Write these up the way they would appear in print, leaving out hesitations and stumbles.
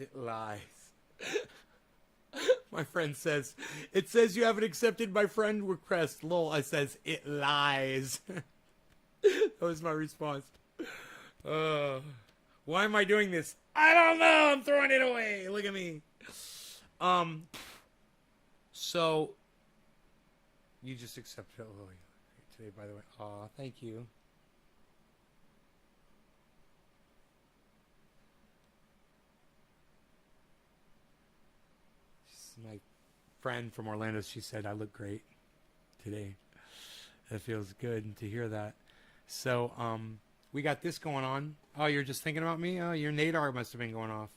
It lies. My friend says, it says you haven't accepted my friend request. Lol, I says, it lies. That was my response. Why am I doing this? I don't know. I'm throwing it away. Look at me. So, you just accepted Lily today, by the way. Aw, thank you. My friend from Orlando, she said I look great today. It feels good to hear that. So, we got this going on. Oh, you're just thinking about me? Oh, your nadar must have been going off.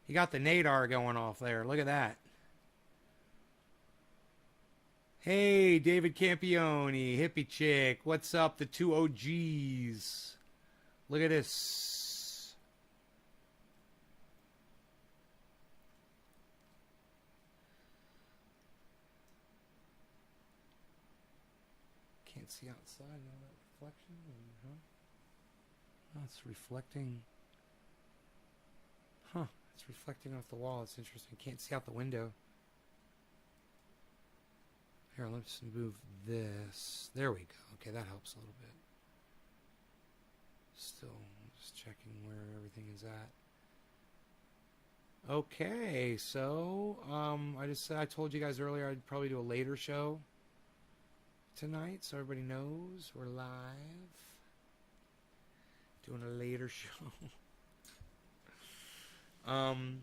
You got the nadar going off there. Look at that. Hey, David Campione, hippie chick. What's up, the two OGs? Look at this. Can't see outside and all that reflection. Huh? Oh, it's reflecting. Huh. It's reflecting off the wall. It's interesting. Can't see out the window. Here, let's move this. There we go. Okay, that helps a little bit. Still just checking where everything is at. Okay, so I told you guys earlier I'd probably do a later show tonight, so everybody knows we're live. Doing a later show. You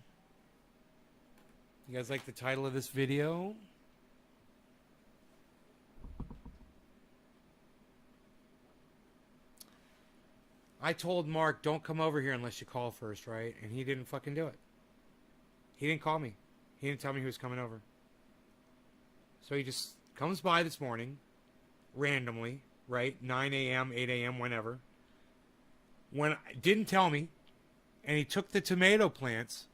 guys like the title of this video? I told Mark, don't come over here unless you call first, right? And he didn't fucking do it. He didn't call me. He didn't tell me he was coming over. So he just comes by this morning, randomly, right? 9 a.m., 8 a.m., whenever. Didn't tell me. And he took the tomato plants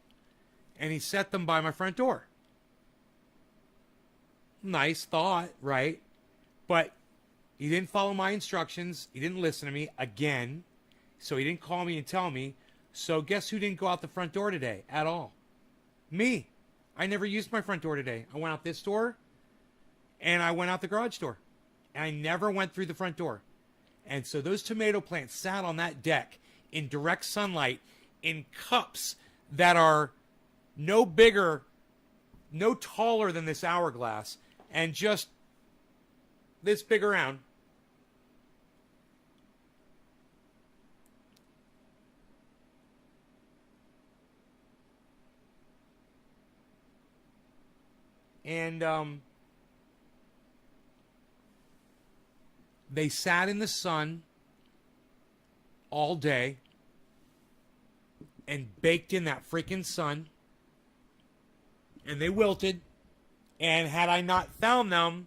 and he set them by my front door. Nice thought, right? But he didn't follow my instructions. He didn't listen to me again. So he didn't call me and tell me. So guess who didn't go out the front door today at all? Me. I never used my front door today. I went out this door and I went out the garage door. And I never went through the front door. And so those tomato plants sat on that deck in direct sunlight in cups that are no bigger, no taller than this hourglass, and just this big around. And they sat in the sun all day and baked in that freaking sun. And they wilted. And had I not found them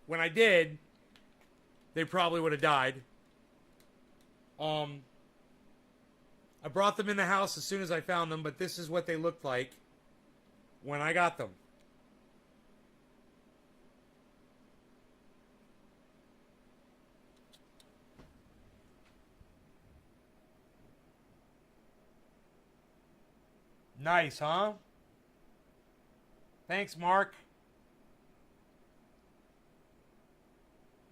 when I did, they probably would have died. I brought them in the house as soon as I found them, but this is what they looked like when I got them. Nice, huh? Thanks, Mark.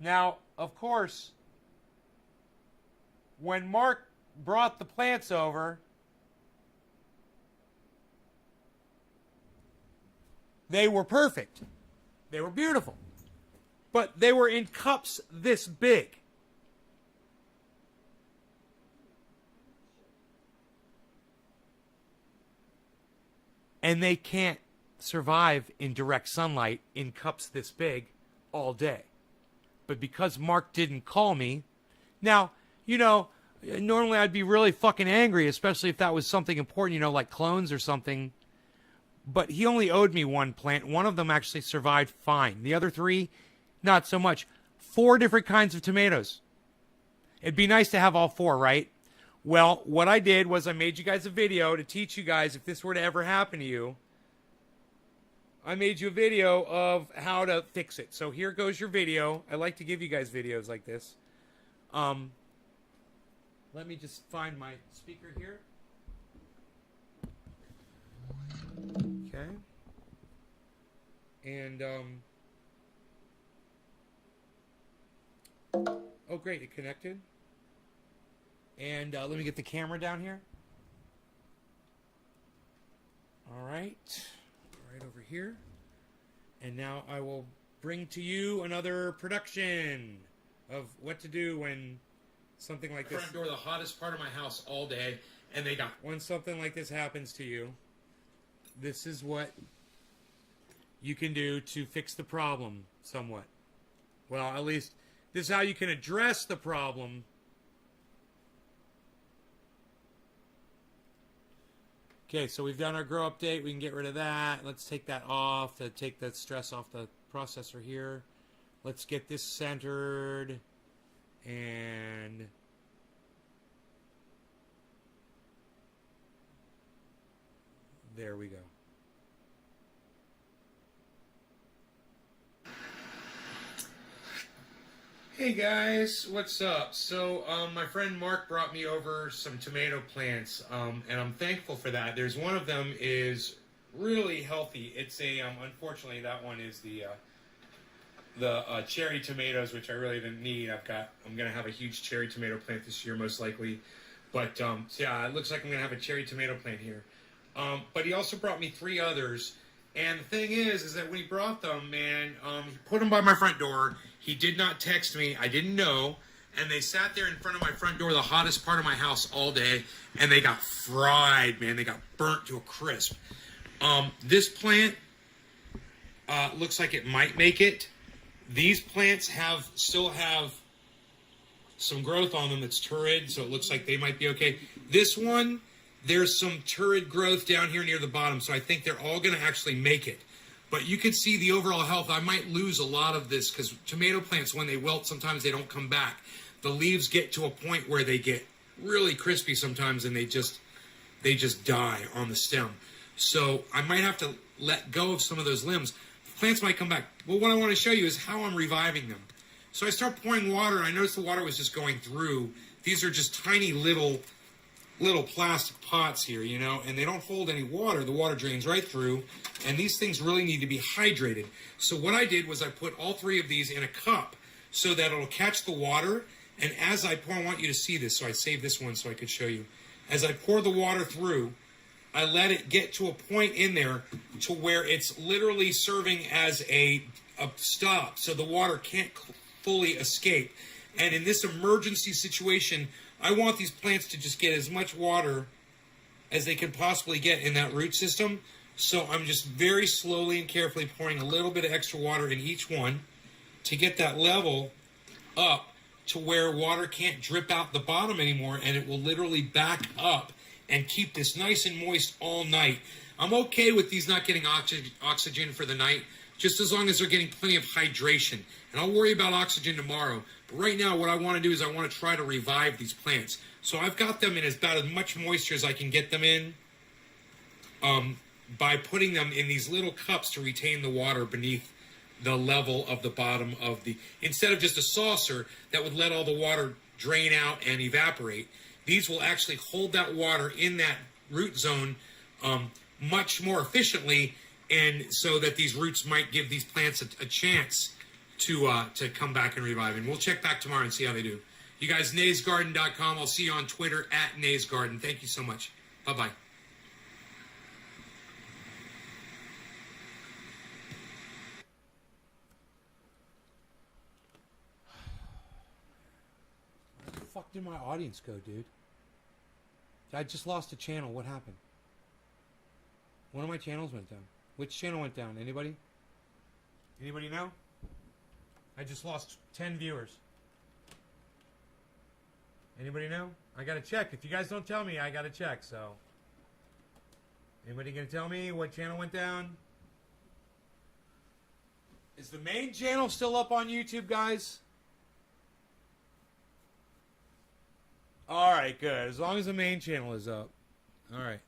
Now, of course, when Mark brought the plants over, they were perfect. They were beautiful. But they were in cups this big. And they can't survive in direct sunlight in cups this big all day. But because Mark didn't call me, now, you know, normally I'd be really fucking angry, especially if that was something important, you know, like clones or something. But he only owed me one plant. One of them actually survived fine. The other three, not so much. 4 different kinds of tomatoes. It'd be nice to have all 4, right? Well, what I did was I made you guys a video to teach you guys if this were to ever happen to you. I made you a video of how to fix it. So here goes your video. I like to give you guys videos like this. Let me just find my speaker here. Okay. And, oh, great, it connected. And let me get the camera down here. All right, right over here. And now I will bring to you another production of what to do when something like this. Front door, the hottest part of my house all day, and they got. When something like this happens to you, this is what you can do to fix the problem somewhat. Well, at least this is how you can address the problem. Okay, so we've done our grow update. We can get rid of that. Let's take that off to take the stress off the processor here. Let's get this centered. And there we go. Hey guys, what's up? So my friend Mark brought me over some tomato plants, and I'm thankful for that. There's one of them is really healthy. It's a unfortunately that one is the cherry tomatoes, which I really didn't need. I'm gonna have a huge cherry tomato plant this year most likely, but so yeah, it looks like I'm gonna have a cherry tomato plant here. But he also brought me 3 others. And the thing is that when he brought them, man, he put them by my front door. He did not text me. I didn't know. And they sat there in front of my front door, the hottest part of my house all day. And they got fried, man. They got burnt to a crisp. This plant looks like it might make it. These plants still have some growth on them that's turrid, so it looks like they might be okay. This one, there's some turrid growth down here near the bottom, so I think they're all going to actually make it. But you can see the overall health. I might lose a lot of this because tomato plants, when they wilt, sometimes they don't come back. The leaves get to a point where they get really crispy sometimes, and they just die on the stem. So I might have to let go of some of those limbs. Plants might come back. Well, what I want to show you is how I'm reviving them. So I start pouring water, and I noticed the water was just going through. These are just tiny little plastic pots here, you know, and they don't hold any water. The water drains right through, and these things really need to be hydrated. So what I did was I put all 3 of these in a cup so that it'll catch the water, and as I pour, I want you to see this, so I saved this one so I could show you. As I pour the water through, I let it get to a point in there to where it's literally serving as a stop, so the water can't fully escape. And in this emergency situation, I want these plants to just get as much water as they can possibly get in that root system. So I'm just very slowly and carefully pouring a little bit of extra water in each one to get that level up to where water can't drip out the bottom anymore, and it will literally back up and keep this nice and moist all night. I'm okay with these not getting oxygen for the night, just as long as they're getting plenty of hydration. And I'll worry about oxygen tomorrow. But right now, what I want to do is I want to try to revive these plants. So I've got them in about as much moisture as I can get them in by putting them in these little cups to retain the water beneath the level of the bottom of the... Instead of just a saucer that would let all the water drain out and evaporate, these will actually hold that water in that root zone much more efficiently, and so that these roots might give these plants a chance to come back and revive. And we'll check back tomorrow and see how they do. You guys, naysgarden.com. I'll see you on Twitter at naysgarden. Thank you so much. Bye-bye. Where the fuck did my audience go, dude? I just lost a channel. What happened? One of my channels went down. Which channel went down? Anybody? Anybody know? I just lost 10 viewers. Anybody know? I gotta check. If you guys don't tell me, I gotta check, so. Anybody gonna tell me what channel went down? Is the main channel still up on YouTube, guys? Alright, good. As long as the main channel is up. Alright.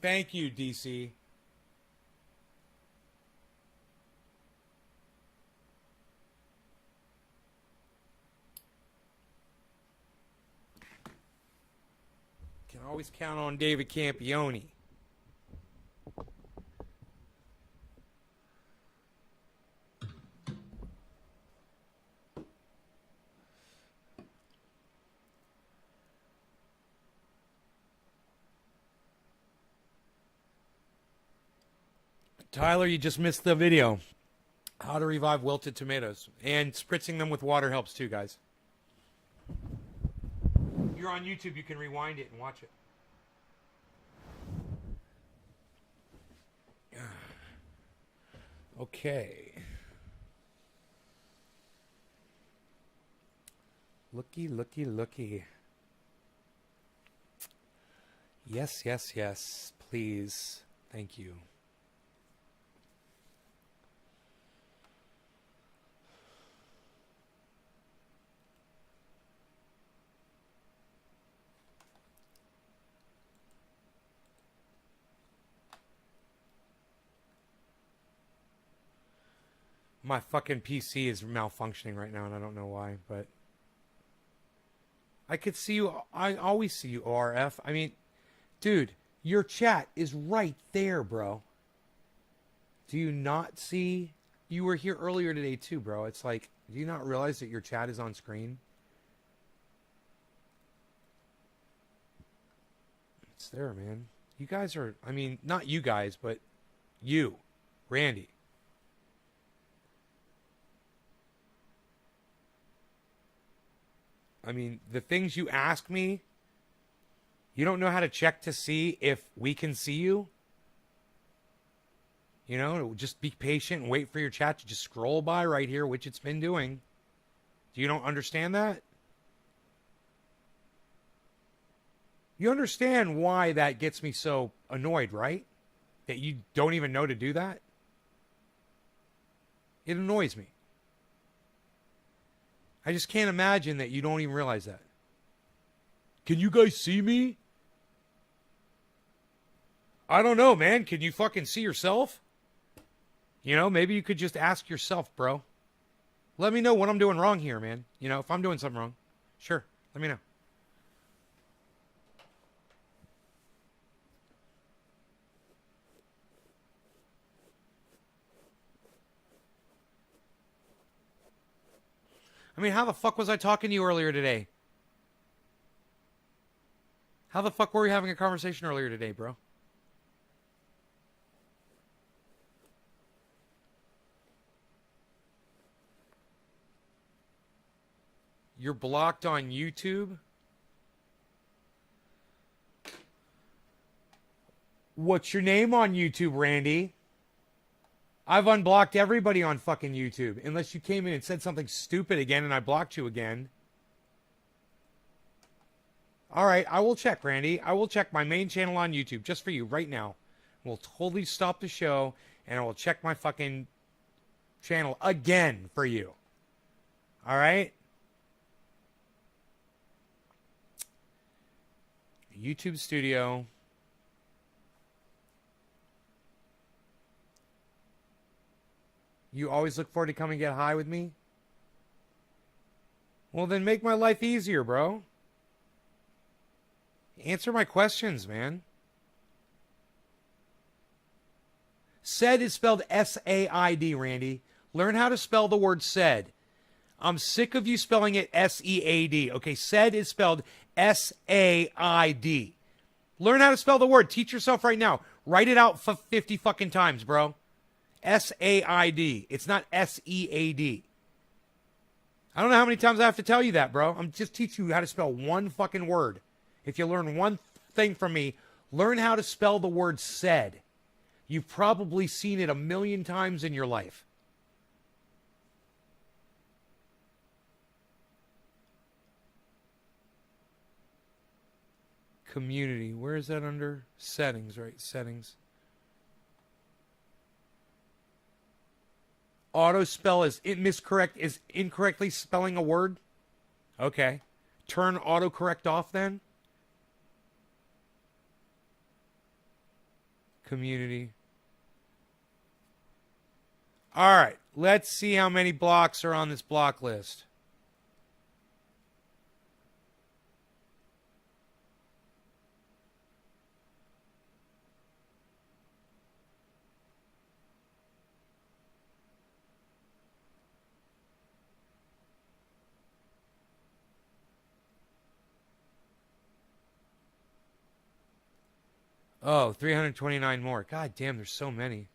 Thank you, DC. Can always count on David Campione. Tyler, you just missed the video. How to revive wilted tomatoes. And spritzing them with water helps too, guys. You're on YouTube, you can rewind it and watch it. Okay. Looky, looky, looky. Yes, yes, yes. Please. Thank you. My fucking PC is malfunctioning right now, and I don't know why, but I could see you. I always see you, ORF. I mean, dude, your chat is right there, bro. Do you not see? You were here earlier today, too, bro. It's like, do you not realize that your chat is on screen? It's there, man. You guys are, I mean, not you guys, but you, Randy. I mean, the things you ask me, you don't know how to check to see if we can see you. You know, just be patient and wait for your chat to just scroll by right here, which it's been doing. Do you don't understand that? You understand why that gets me so annoyed, right? That you don't even know to do that? It annoys me. I just can't imagine that you don't even realize that. Can you guys see me? I don't know, man. Can you fucking see yourself? You know, maybe you could just ask yourself, bro. Let me know what I'm doing wrong here, man. You know, if I'm doing something wrong, sure, let me know. I mean, how the fuck was I talking to you earlier today? How the fuck were we having a conversation earlier today, bro? You're blocked on YouTube? What's your name on YouTube, Randy? I've unblocked everybody on fucking YouTube. Unless you came in and said something stupid again and I blocked you again. Alright, I will check, Randy. I will check my main channel on YouTube just for you right now. We'll totally stop the show and I will check my fucking channel again for you. Alright? YouTube Studio. You always look forward to come and get high with me? Well, then make my life easier, bro. Answer my questions, man. Said is spelled S-A-I-D, Randy. Learn how to spell the word said. I'm sick of you spelling it S-E-A-D. Okay, said is spelled S-A-I-D. Learn how to spell the word. Teach yourself right now. Write it out 50 fucking times, bro. S-A-I-D. It's not S-E-A-D. I don't know how many times I have to tell you that, bro. I'm just teaching you how to spell one fucking word. If you learn one thing from me, learn how to spell the word said. You've probably seen it 1,000,000 times in your life. Community. Where is that under? Settings, right? Settings. Auto spell is incorrectly spelling a word? Okay. Turn autocorrect off then? Community. Alright. Let's see how many blocks are on this block list. Oh, 329 more. God damn, there's so many.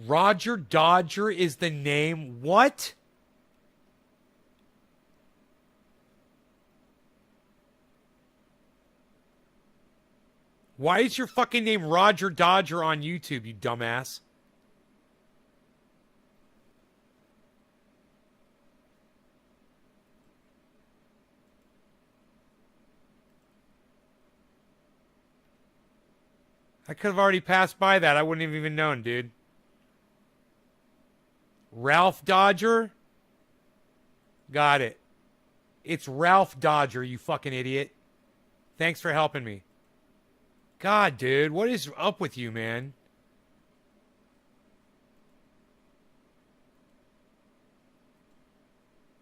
Roger Dodger is the name. What? Why is your fucking name Roger Dodger on YouTube, you dumbass? I could have already passed by that. I wouldn't have even known, dude. Ralph Dodger? Got it. It's Ralph Dodger, you fucking idiot. Thanks for helping me. God, dude, what is up with you, man?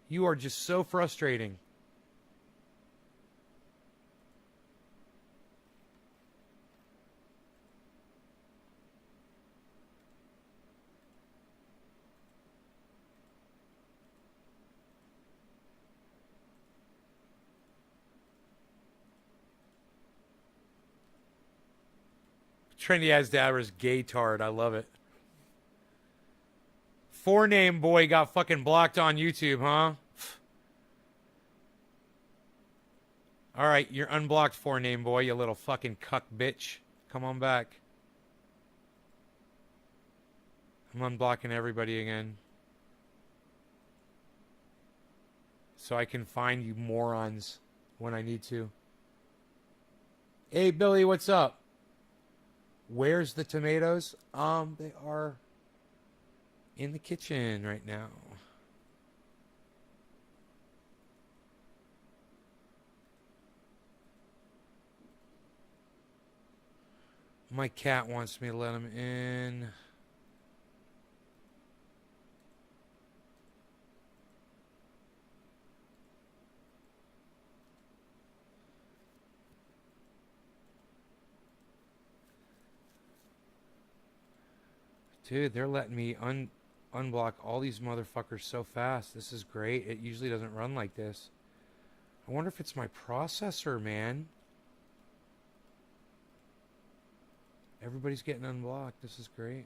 You are just so frustrating. Trendy as dad was gay-tard. I love it. Four-name boy got fucking blocked on YouTube, huh? All right, you're unblocked, four-name boy, you little fucking cuck bitch. Come on back. I'm unblocking everybody again. So I can find you morons when I need to. Hey, Billy, what's up? Where's the tomatoes? They are in the kitchen right now. My cat wants me to let him in. Dude, they're letting me unblock all these motherfuckers so fast. This is great. It usually doesn't run like this. I wonder if it's my processor, man. Everybody's getting unblocked. This is great.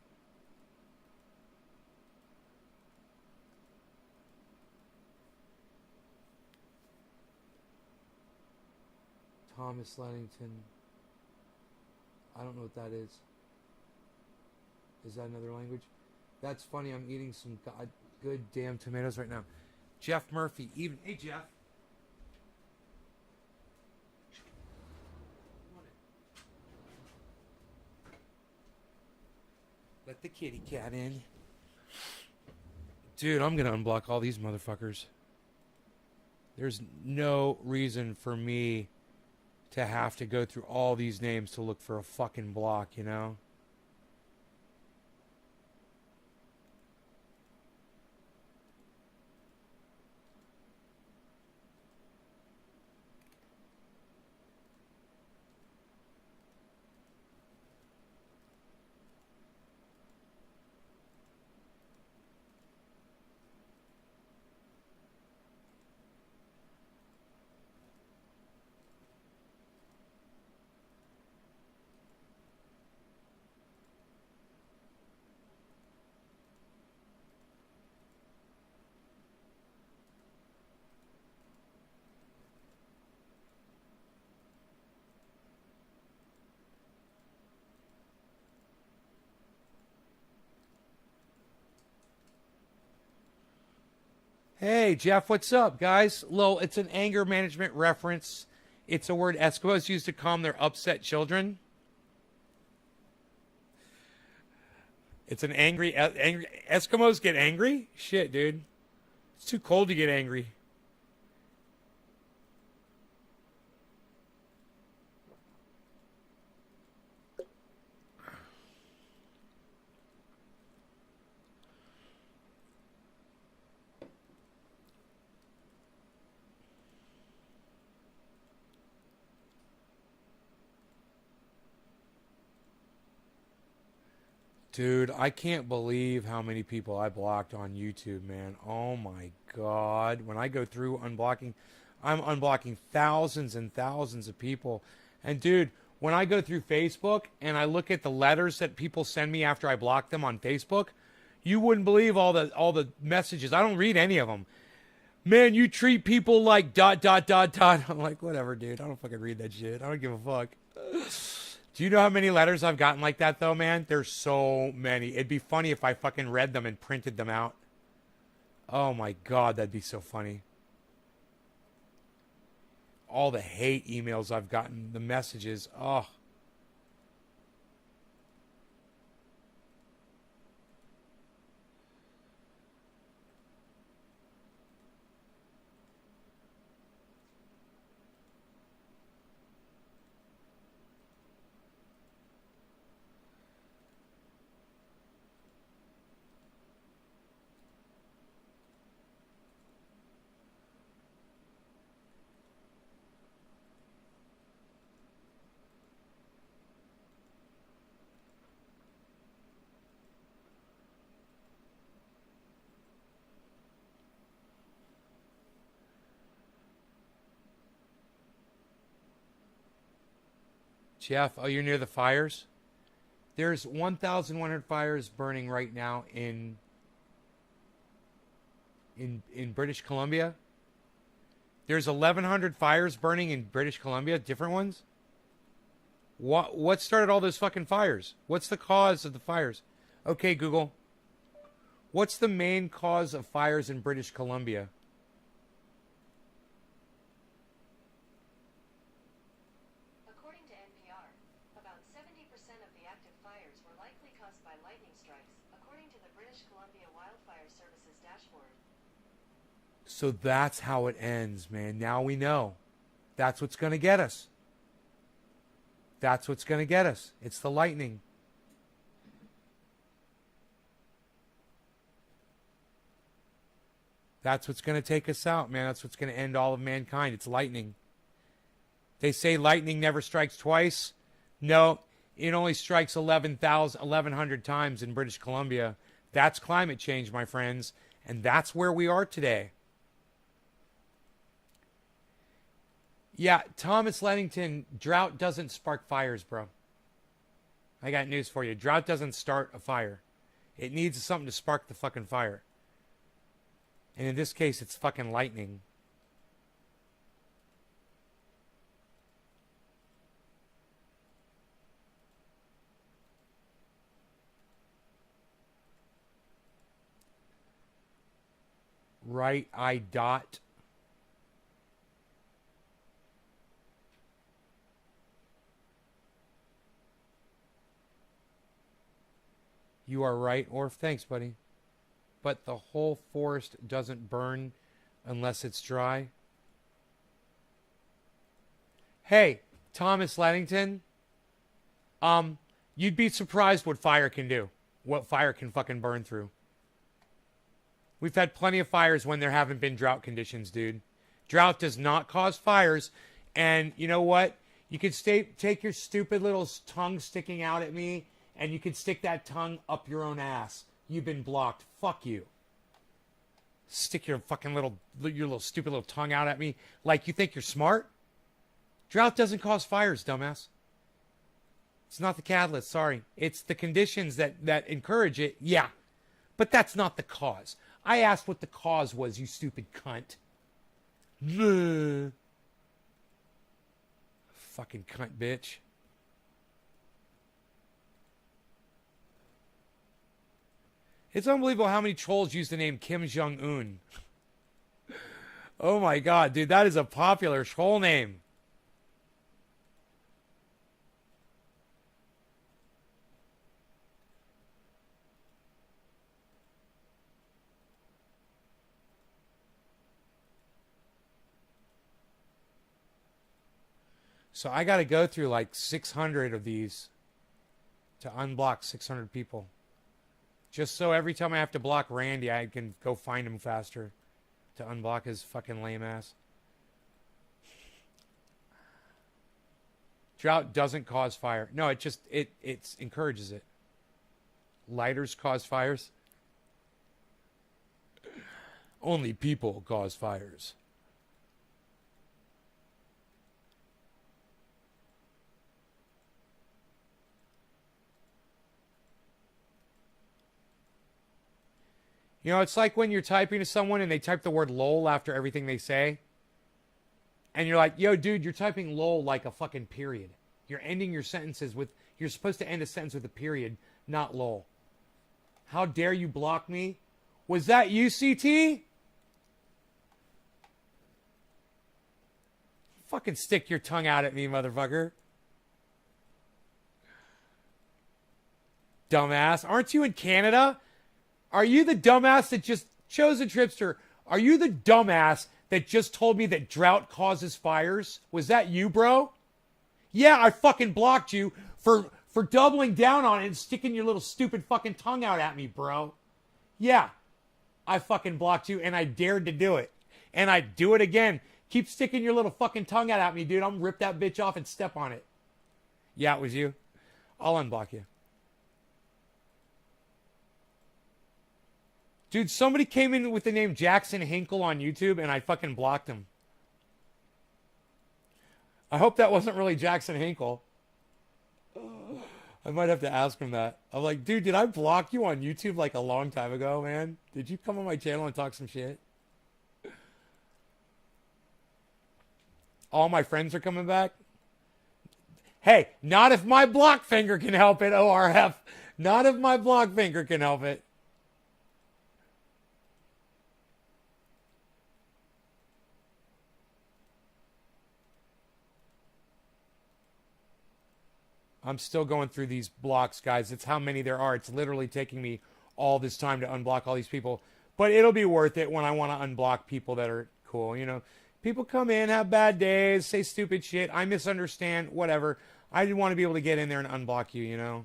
Thomas Lennington. I don't know what that is. Is that another language? That's funny. I'm eating some good damn tomatoes right now. Jeff Murphy. Even. Hey, Jeff. Let the kitty cat in. Dude, I'm going to unblock all these motherfuckers. There's no reason for me to have to go through all these names to look for a fucking block, you know? Hey, Jeff, what's up, guys? Lol, it's an anger management reference. It's a word Eskimos use to calm their upset children. It's an angry Eskimos get angry? Shit, dude. It's too cold to get angry. Dude, I can't believe how many people I blocked on YouTube, man. Oh my God. When I go through unblocking, I'm unblocking thousands and thousands of people. And dude, when I go through Facebook and I look at the letters that people send me after I block them on Facebook, You wouldn't believe all the messages. I don't read any of them. Man, you treat people like ... I'm like, whatever, dude. I don't fucking read that shit. I don't give a fuck. Do you know how many letters I've gotten like that, though, man? There's so many. It'd be funny if I fucking read them and printed them out. Oh, my God. That'd be so funny. All the hate emails I've gotten. The messages. Oh. Jeff, oh, you're near the fires? There's 1,100 fires burning right now in British Columbia. There's 1,100 fires burning in British Columbia, different ones. What started all those fucking fires? What's the cause of the fires? Okay, Google. What's the main cause of fires in British Columbia? So that's how it ends, man. Now we know. That's what's going to get us. That's what's going to get us. It's the lightning. That's what's going to take us out, man. That's what's going to end all of mankind. It's lightning. They say lightning never strikes twice. No, it only strikes 1,100 times in British Columbia. That's climate change, my friends. And that's where we are today. Yeah, Thomas Leddington, drought doesn't spark fires, bro. I got news for you. Drought doesn't start a fire. It needs something to spark the fucking fire. And in this case, it's fucking lightning. Right eye dot. You are right, Orf. Thanks, buddy. But the whole forest doesn't burn unless it's dry. Hey, Thomas Leddington. You'd be surprised what fire can do. What fire can fucking burn through. We've had plenty of fires when there haven't been drought conditions, dude. Drought does not cause fires. And you know what? You could take your stupid little tongue sticking out at me, and you could stick that tongue up your own ass. You've been blocked. Fuck you. Stick your fucking your stupid little tongue out at me like you think you're smart? Drought doesn't cause fires, dumbass. It's not the catalyst, sorry. It's the conditions that encourage it, yeah. But that's not the cause. I asked what the cause was, you stupid cunt. Bleh. Fucking cunt, bitch. It's unbelievable how many trolls use the name Kim Jong-un. Oh my god, dude, that is a popular troll name. So I got to go through like 600 of these to unblock 600 people. Just so every time I have to block Randy, I can go find him faster to unblock his fucking lame ass. Drought doesn't cause fire. No, it encourages it. Lighters cause fires. Only people cause fires. You know, it's like when you're typing to someone and they type the word lol after everything they say. And you're like, yo, dude, you're typing lol like a fucking period. You're ending your sentences with, you're supposed to end a sentence with a period, not lol. How dare you block me? Was that you, CT? Fucking stick your tongue out at me, motherfucker. Dumbass. Aren't you in Canada? Are you the dumbass that just chose a tripster? Are you the dumbass that just told me that drought causes fires? Was that you, bro? Yeah, I fucking blocked you for doubling down on it and sticking your little stupid fucking tongue out at me, bro. Yeah, I fucking blocked you and I dared to do it. And I'd do it again. Keep sticking your little fucking tongue out at me, dude. I'm gonna rip that bitch off and step on it. Yeah, it was you. I'll unblock you. Dude, somebody came in with the name Jackson Hinkle on YouTube and I fucking blocked him. I hope that wasn't really Jackson Hinkle. I might have to ask him that. I'm like, dude, did I block you on YouTube like a long time ago, man? Did you come on my channel and talk some shit? All my friends are coming back? Hey, not if my block finger can help it, ORF. Not if my block finger can help it. I'm still going through these blocks, guys. It's how many there are. It's literally taking me all this time to unblock all these people. But it'll be worth it when I want to unblock people that are cool. You know, people come in, have bad days, say stupid shit. I misunderstand, whatever. I didn't want to be able to get in there and unblock you, you know.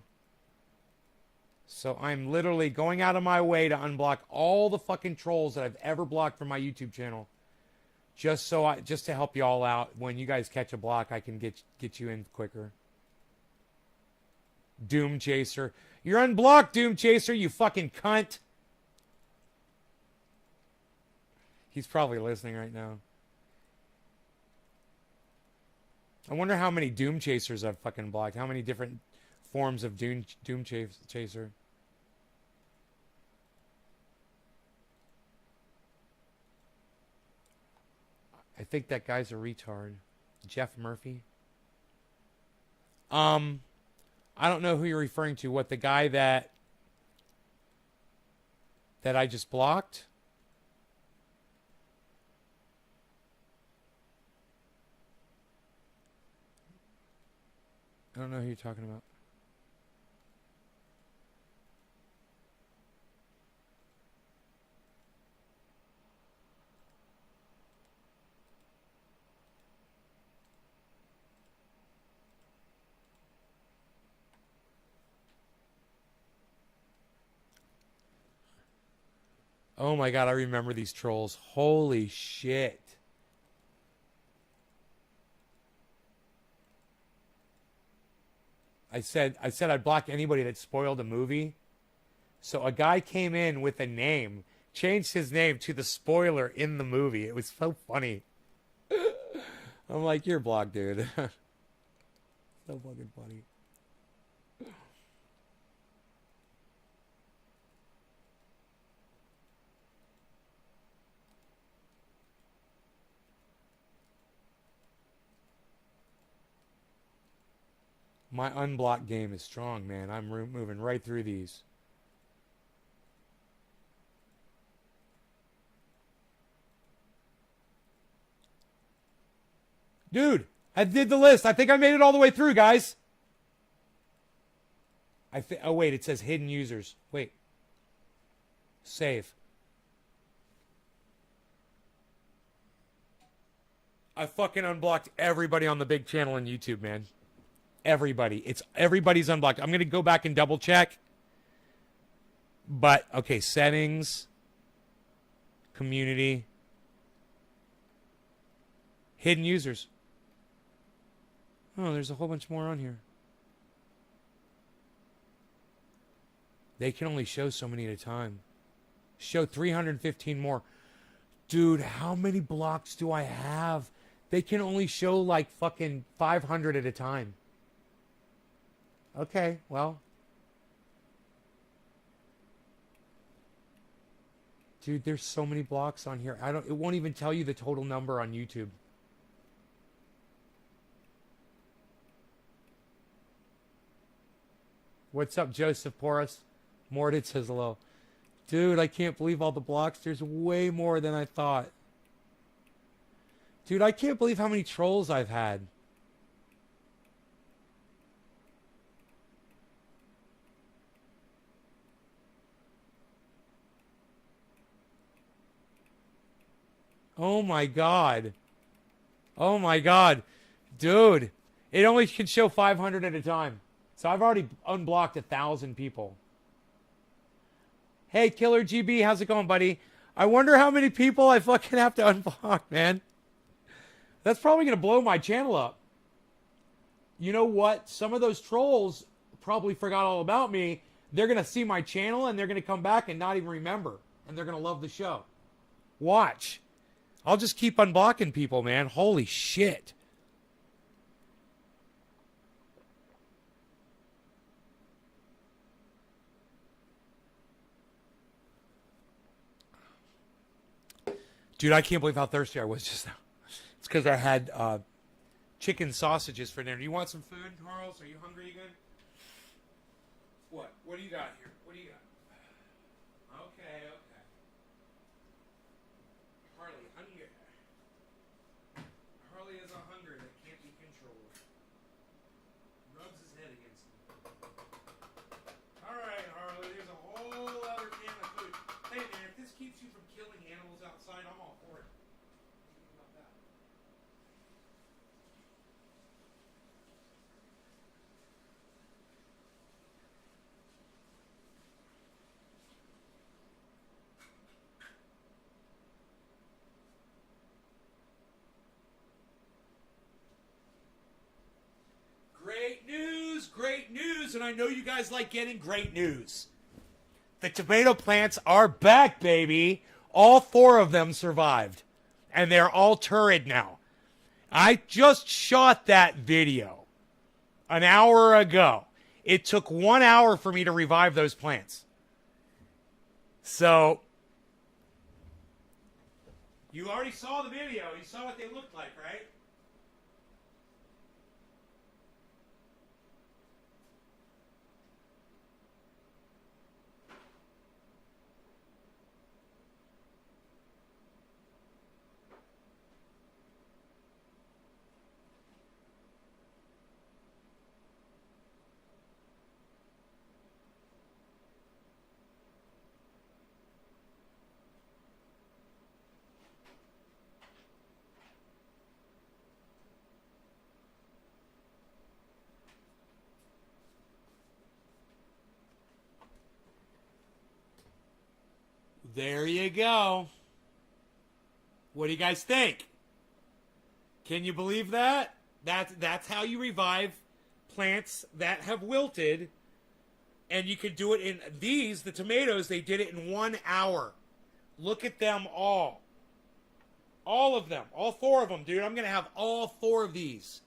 So I'm literally going out of my way to unblock all the fucking trolls that I've ever blocked from my YouTube channel. Just to help you all out. When you guys catch a block, I can get you in quicker. Doom Chaser. You're unblocked, Doom Chaser, you fucking cunt. He's probably listening right now. I wonder how many Doom Chasers I've fucking blocked. How many different forms of Doom Chaser. I think that guy's a retard. Jeff Murphy. I don't know who you're referring to. What, the guy that I just blocked? I don't know who you're talking about. Oh my god, I remember these trolls. Holy shit. I said I'd block anybody that spoiled a movie. So a guy came in with a name, changed his name to the spoiler in the movie. It was so funny. I'm like, you're blocked, dude. So fucking funny. My unblock game is strong, man. I'm moving right through these. Dude, I did the list. I think I made it all the way through, guys. Oh, wait, it says hidden users. Wait. Save. I fucking unblocked everybody on the big channel on YouTube, man. Everybody. Everybody's unblocked. I'm going to go back and double check. But, okay, settings. Community. Hidden users. Oh, there's a whole bunch more on here. They can only show so many at a time. Show 315 more. Dude, how many blocks do I have? They can only show like fucking 500 at a time. Okay, well. Dude, there's so many blocks on here. It won't even tell you the total number on YouTube. What's up, Joseph Porras? Mordid says hello. Dude, I can't believe all the blocks. There's way more than I thought. Dude, I can't believe how many trolls I've had. Oh my god. Oh my god. Dude, it only can show 500 at a time. So I've already unblocked 1,000 people. Hey, Killer GB, how's it going, buddy? I wonder how many people I fucking have to unblock, man. That's probably going to blow my channel up. You know what? Some of those trolls probably forgot all about me. They're going to see my channel and they're going to come back and not even remember. And they're going to love the show. Watch. I'll just keep unblocking people, man. Holy shit. Dude, I can't believe how thirsty I was just now. It's because I had chicken sausages for dinner. Do you want some food, Charles? Are you hungry again? What? What do you got here? What do you got? Okay. Harley, hunger. Harley is a hunger that can't be controlled. Rubs his head against him. All right, Harley, there's a whole other can of food. Hey, man, if this keeps you from killing animals outside, I'm all for it. Think about that. Great news, and I know you guys like getting great news. The tomato plants are back, baby. All 4 of them survived, and they're all turrid now. I just shot that video an hour ago. It took 1 hour for me to revive those plants. So, you already saw the video. You saw what they looked like, right? There you go. What do you guys think? Can you believe that? That's how you revive plants that have wilted. And you can do it in these, the tomatoes, they did it in 1 hour. Look at them all. All of them. All 4 of them, dude. I'm going to have all 4 of these.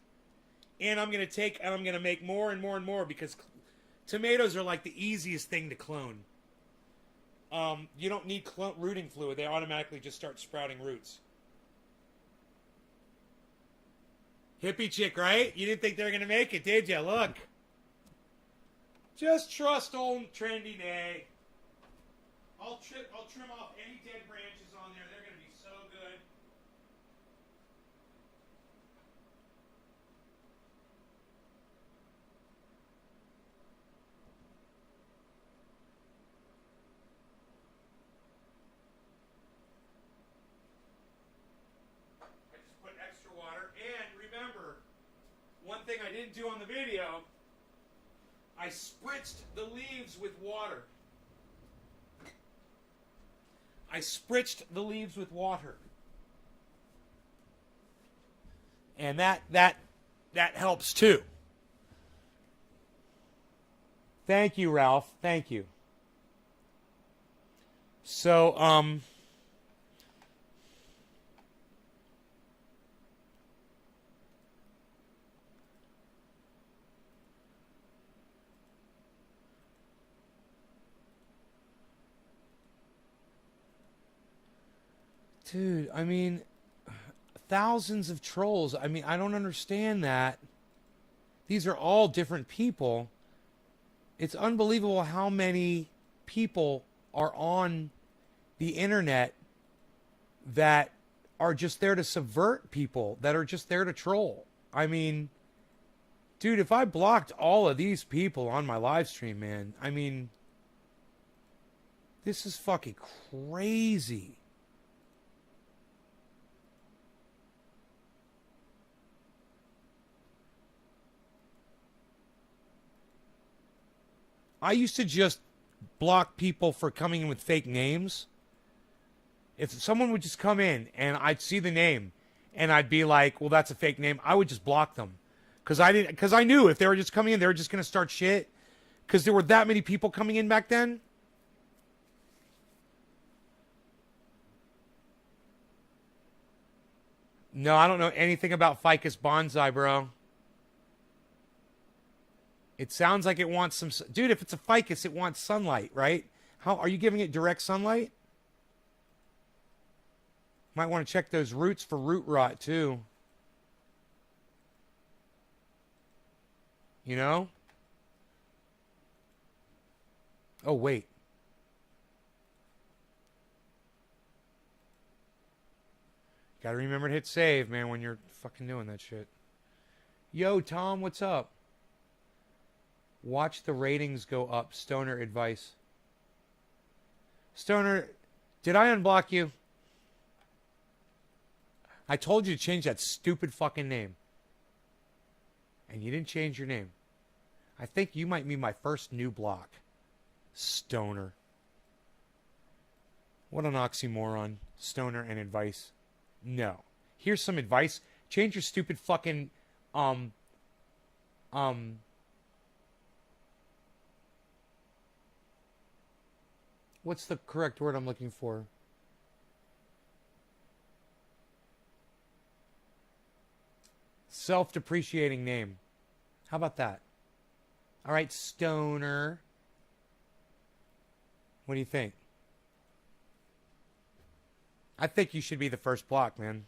And I'm going to take, and I'm going to make more and more and more because tomatoes are like the easiest thing to clone. You don't need rooting fluid. They automatically just start sprouting roots. Hippie chick, right? You didn't think they were going to make it, did you? Look. Just trust old Trendy Nay. I'll trim off any dead branches on there. They're going to be so good. I just put extra water. And remember, one thing I didn't do on the video, I spritzed the leaves with water. I spritzed the leaves with water. And that helps too. Thank you, Ralph. Thank you. So, Dude, I mean, thousands of trolls. I mean, I don't understand that. These are all different people. It's unbelievable how many people are on the internet that are just there to subvert people, that are just there to troll. I mean, dude, if I blocked all of these people on my live stream, man, I mean, this is fucking crazy. I used to just block people for coming in with fake names. If someone would just come in and I'd see the name and I'd be like, well, that's a fake name, I would just block them. Because I knew if they were just coming in, they were just going to start shit. Because there were that many people coming in back then. No, I don't know anything about ficus bonsai, bro. It sounds like it wants some... Dude, if it's a ficus, it wants sunlight, right? How are you giving it direct sunlight? Might want to check those roots for root rot, too. You know? Oh, wait. Gotta remember to hit save, man, when you're fucking doing that shit. Yo, Tom, what's up? Watch the ratings go up. Stoner advice. Stoner, did I unblock you? I told you to change that stupid fucking name. And you didn't change your name. I think you might be my first new block. Stoner. What an oxymoron. Stoner and advice. No. Here's some advice. Change your stupid fucking, what's the correct word I'm looking for? Self-depreciating name. How about that? All right, Stoner. What do you think? I think you should be the first block, man.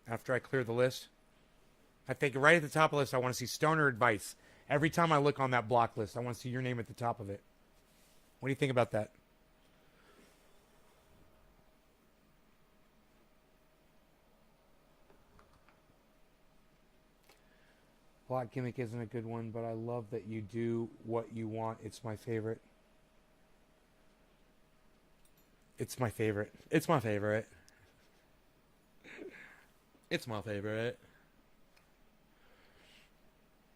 After I clear the list. I think right at the top of the list, I want to see Stoner advice. Every time I look on that block list, I want to see your name at the top of it. What do you think about that? Block gimmick isn't a good one, but I love that you do what you want. It's my favorite. It's my favorite. It's my favorite. It's my favorite.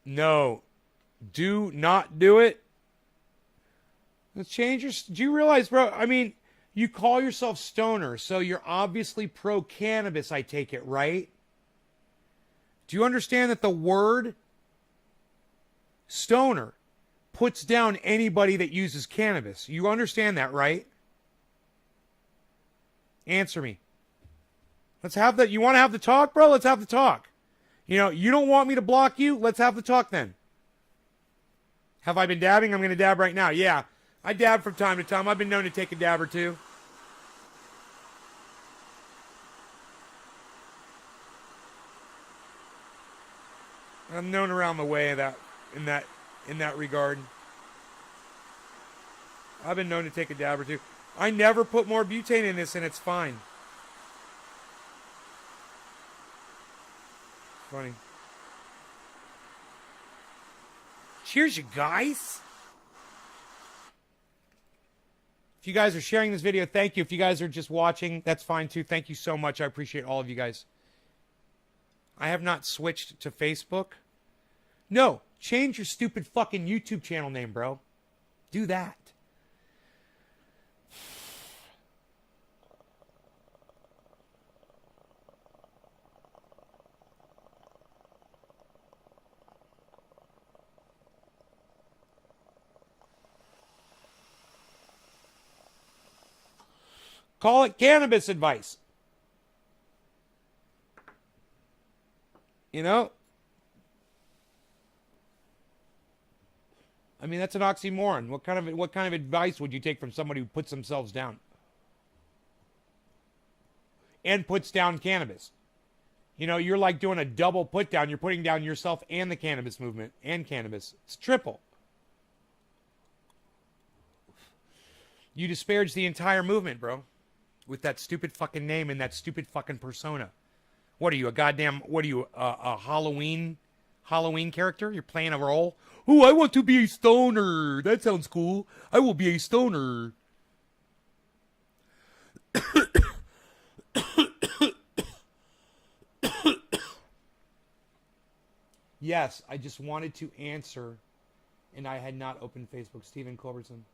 No. Do not do it. Let's change your... Do you realize, bro? I mean, you call yourself Stoner, so you're obviously pro-cannabis, I take it, right? Do you understand that the word stoner puts down anybody that uses cannabis? You understand that, right? Answer me. Let's have that. You want to have the talk, bro? Let's have the talk. You know, you don't want me to block you? Let's have the talk then. Have I been dabbing? I'm going to dab right now. Yeah, I dab from time to time. I've been known to take a dab or two. I'm known around the way that in that regard. I've been known to take a dab or two. I never put more butane in this, and it's fine. Funny. Cheers, you guys. If you guys are sharing this video, thank you. If you guys are just watching, that's fine too. Thank you so much. I appreciate all of you guys. I have not switched to Facebook. No, change your stupid fucking YouTube channel name, bro. Do that. Call it cannabis advice. You know? I mean, that's an oxymoron. What kind of advice would you take from somebody who puts themselves down? and puts down cannabis. You know, you're like doing a double put down. You're putting down yourself and the cannabis movement and cannabis. It's triple. You disparage the entire movement, bro, with that stupid fucking name and that stupid fucking persona. What are you, a Halloween character? You're playing a role? Oh, I want to be a stoner. That sounds cool. I will be a stoner. Yes, I just wanted to answer, and I had not opened Facebook. Stephen Culbertson.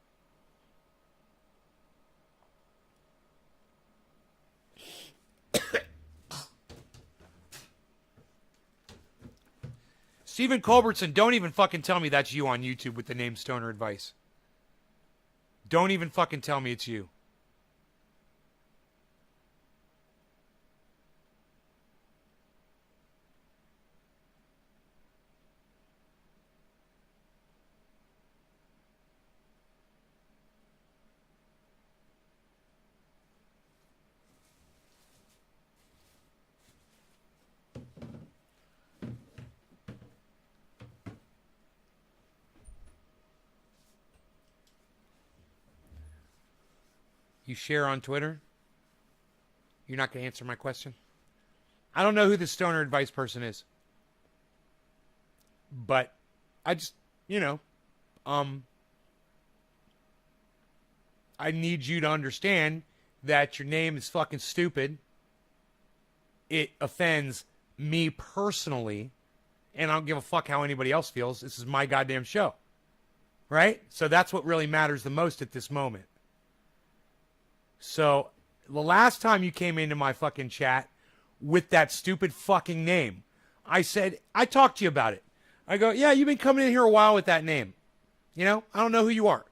Stephen Culbertson, don't even fucking tell me that's you on YouTube with the name Stoner Advice. Don't even fucking tell me it's you. You share on Twitter? You're not going to answer my question? I don't know who the Stoner Advice person is. But I just, I need you to understand that your name is fucking stupid. It offends me personally, and I don't give a fuck how anybody else feels. This is my goddamn show. Right? So that's what really matters the most at this moment. So, the last time you came into my fucking chat with that stupid fucking name, I talked to you about it. I go, yeah, you've been coming in here a while with that name. I don't know who you are.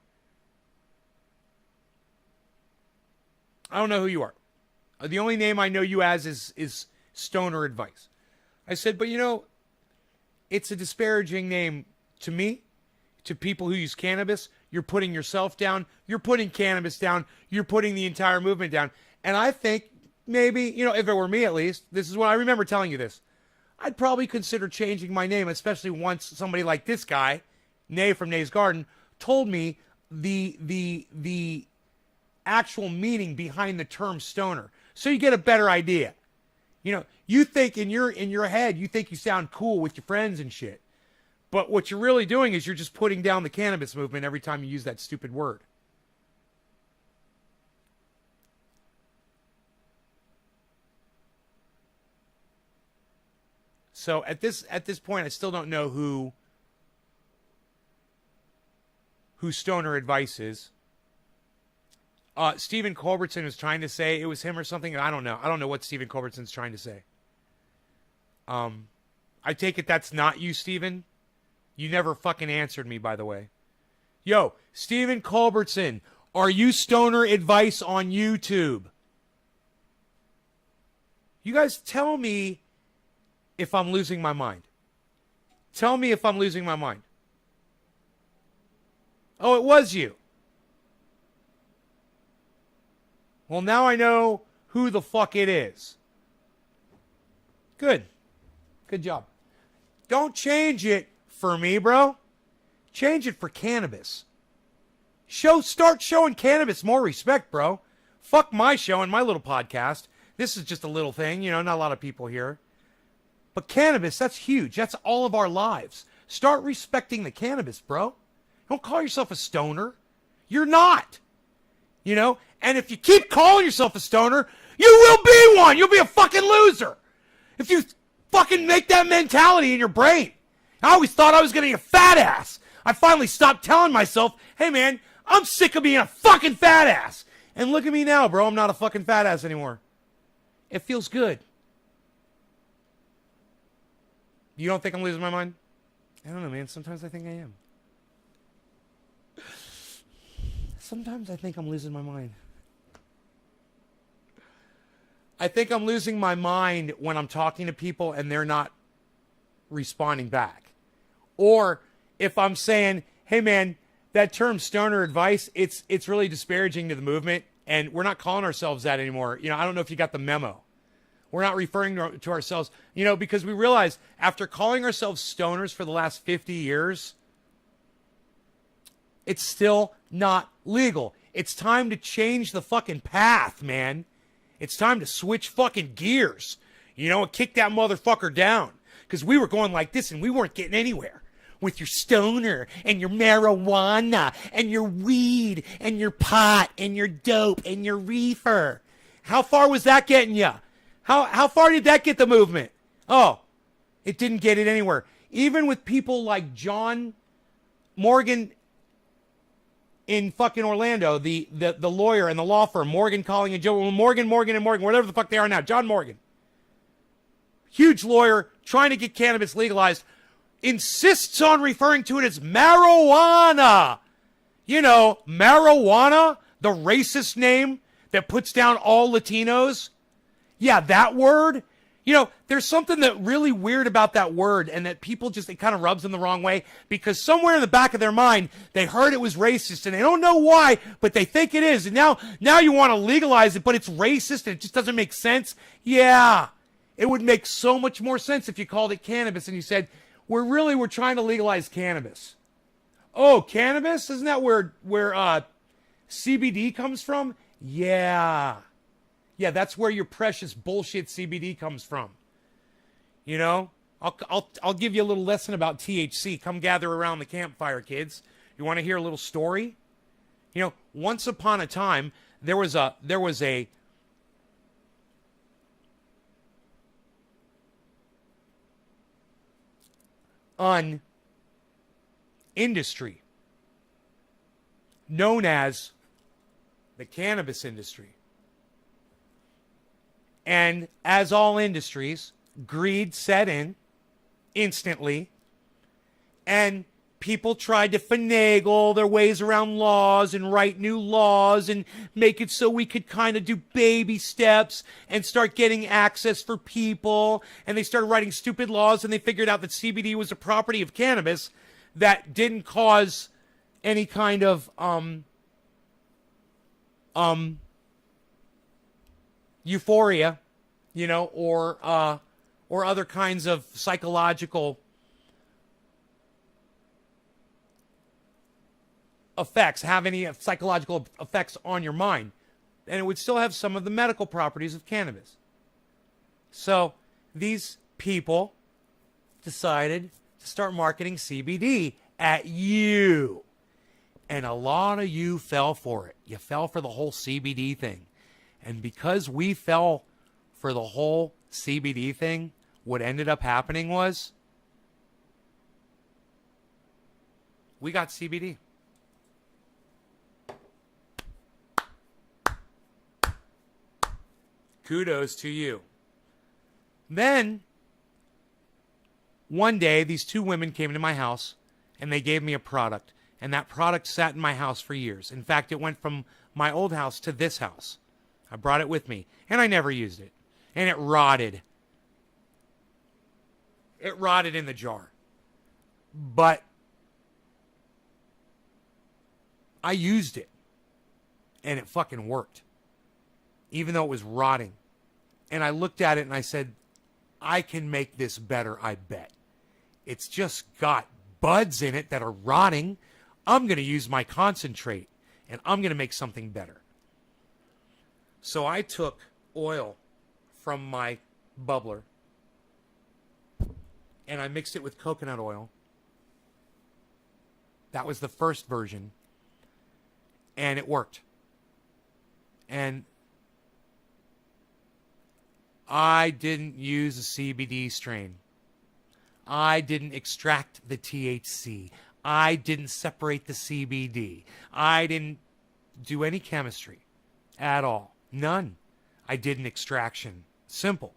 I don't know who you are. The only name I know you as is Stoner Advice. I said, but it's a disparaging name to me, to people who use cannabis. You're putting yourself down. You're putting cannabis down. You're putting the entire movement down. And I think maybe, if it were me at least, this is what I remember telling you this. I'd probably consider changing my name, especially once somebody like this guy, Nay from Nay's Garden, told me the actual meaning behind the term stoner. So you get a better idea. You think in your head, you think you sound cool with your friends and shit. But what you're really doing is you're just putting down the cannabis movement every time you use that stupid word. So at this point, I still don't know who Stoner Advice is. Stephen Culbertson was trying to say it was him or something. I don't know. I don't know what Stephen Culbertson's trying to say. I take it that's not you, Stephen. You never fucking answered me, by the way. Yo, Stephen Culbertson, are you Stoner Advice on YouTube? You guys tell me if I'm losing my mind. Tell me if I'm losing my mind. Oh, it was you. Well, now I know who the fuck it is. Good. Good job. Don't change it for me, bro. Change it for cannabis. Start showing cannabis more respect, bro. Fuck my show and my little podcast. This is just a little thing, not a lot of people here. But cannabis, that's huge. That's all of our lives. Start respecting the cannabis, bro. Don't call yourself a stoner. You're not. And if you keep calling yourself a stoner, you will be one. You'll be a fucking loser. If you fucking make that mentality in your brain. I always thought I was going to be a fat ass. I finally stopped telling myself, hey man, I'm sick of being a fucking fat ass. And look at me now, bro. I'm not a fucking fat ass anymore. It feels good. You don't think I'm losing my mind? I don't know, man. Sometimes I think I am. Sometimes I think I'm losing my mind. I think I'm losing my mind when I'm talking to people and they're not responding back. Or if I'm saying, hey man, that term Stoner Advice, it's really disparaging to the movement, and we're not calling ourselves that anymore. I don't know if you got the memo. We're not referring to ourselves, because we realize after calling ourselves stoners for the last 50 years, it's still not legal. It's time to change the fucking path, man. It's time to switch fucking gears, and kick that motherfucker down. Because we were going like this and we weren't getting anywhere. With your stoner and your marijuana and your weed and your pot and your dope and your reefer. How far was that getting you? How far did that get the movement? Oh, it didn't get it anywhere. Even with people like John Morgan in fucking Orlando, the lawyer and the law firm, Morgan, Calling, and Joe, Morgan, whatever the fuck they are now, John Morgan. Huge lawyer trying to get cannabis legalized. Insists on referring to it as marijuana. Marijuana, the racist name that puts down all Latinos. Yeah, that word. There's something that really weird about that word, and that people it kind of rubs them the wrong way, because somewhere in the back of their mind, they heard it was racist, and they don't know why, but they think it is. And now you want to legalize it, but it's racist, and it just doesn't make sense. Yeah, it would make so much more sense if you called it cannabis, and you said, we're trying to legalize cannabis. Oh, cannabis? Isn't that where CBD comes from? Yeah. Yeah, that's where your precious bullshit CBD comes from. I'll give you a little lesson about THC. Come gather around the campfire, kids. You want to hear a little story? Once upon a time, there was a industry known as the cannabis industry. And as all industries, greed set in instantly, and people tried to finagle their ways around laws and write new laws and make it so we could kind of do baby steps and start getting access for people. And they started writing stupid laws, and they figured out that CBD was a property of cannabis that didn't cause any kind of euphoria, or other kinds of psychological effects, have any psychological effects on your mind. And it would still have some of the medical properties of cannabis. So these people decided to start marketing CBD at you. And a lot of you fell for it. You fell for the whole CBD thing. And because we fell for the whole CBD thing, what ended up happening was we got CBD. Kudos to you. Then, one day, these two women came to my house, and they gave me a product. And that product sat in my house for years. In fact, it went from my old house to this house. I brought it with me, and I never used it. And it rotted. It rotted in the jar. But I used it, and it fucking worked. Even though it was rotting. And I looked at it and I said, I can make this better, I bet. It's just got buds in it that are rotting. I'm going to use my concentrate, and I'm going to make something better. So I took oil from my bubbler, and I mixed it with coconut oil. That was the first version. And it worked. And I didn't use a CBD strain. I didn't extract the THC. I didn't separate the CBD. I didn't do any chemistry at all. None. I did an extraction. Simple.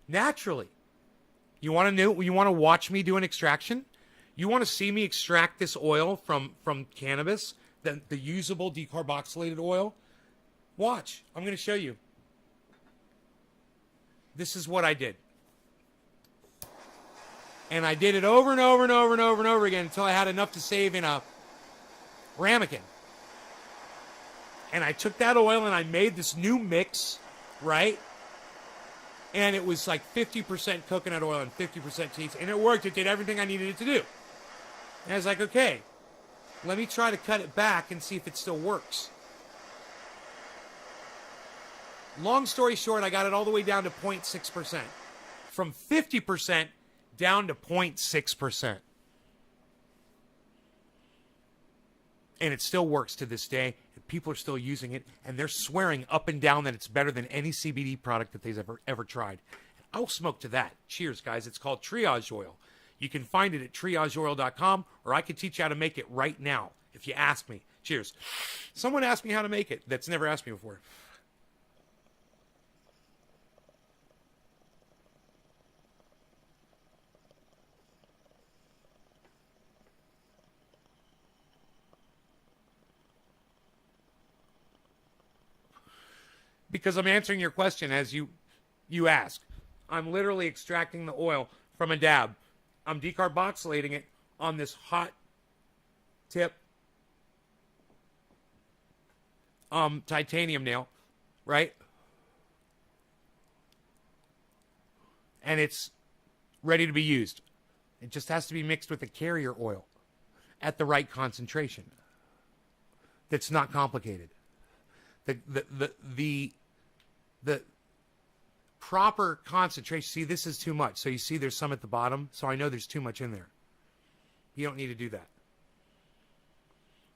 Naturally. You want to watch me do an extraction? You want to see me extract this oil from cannabis, the usable decarboxylated oil? Watch. I'm going to show you. This is what I did. And I did it over and over and over and over and over again until I had enough to save in a ramekin. And I took that oil and I made this new mix, right? And it was like 50% coconut oil and 50% THC. And it worked. It did everything I needed it to do. And I was like, okay, let me try to cut it back and see if it still works. Long story short, I got it all the way down to 0.6%. From 50% down to 0.6%. And it still works to this day. People are still using it, and they're swearing up and down that it's better than any CBD product that they've ever tried. I'll smoke to that. Cheers, guys. It's called Triage Oil. You can find it at triageoil.com, or I can teach you how to make it right now if you ask me. Cheers. Someone asked me how to make it that's never asked me before. Because I'm answering your question as you ask. I'm literally extracting the oil from a dab. I'm decarboxylating it on this hot tip titanium nail, right? And it's ready to be used. It just has to be mixed with a carrier oil at the right concentration. That's not complicated. The proper concentration. See, this is too much. So you see there's some at the bottom. So I know there's too much in there. You don't need to do that.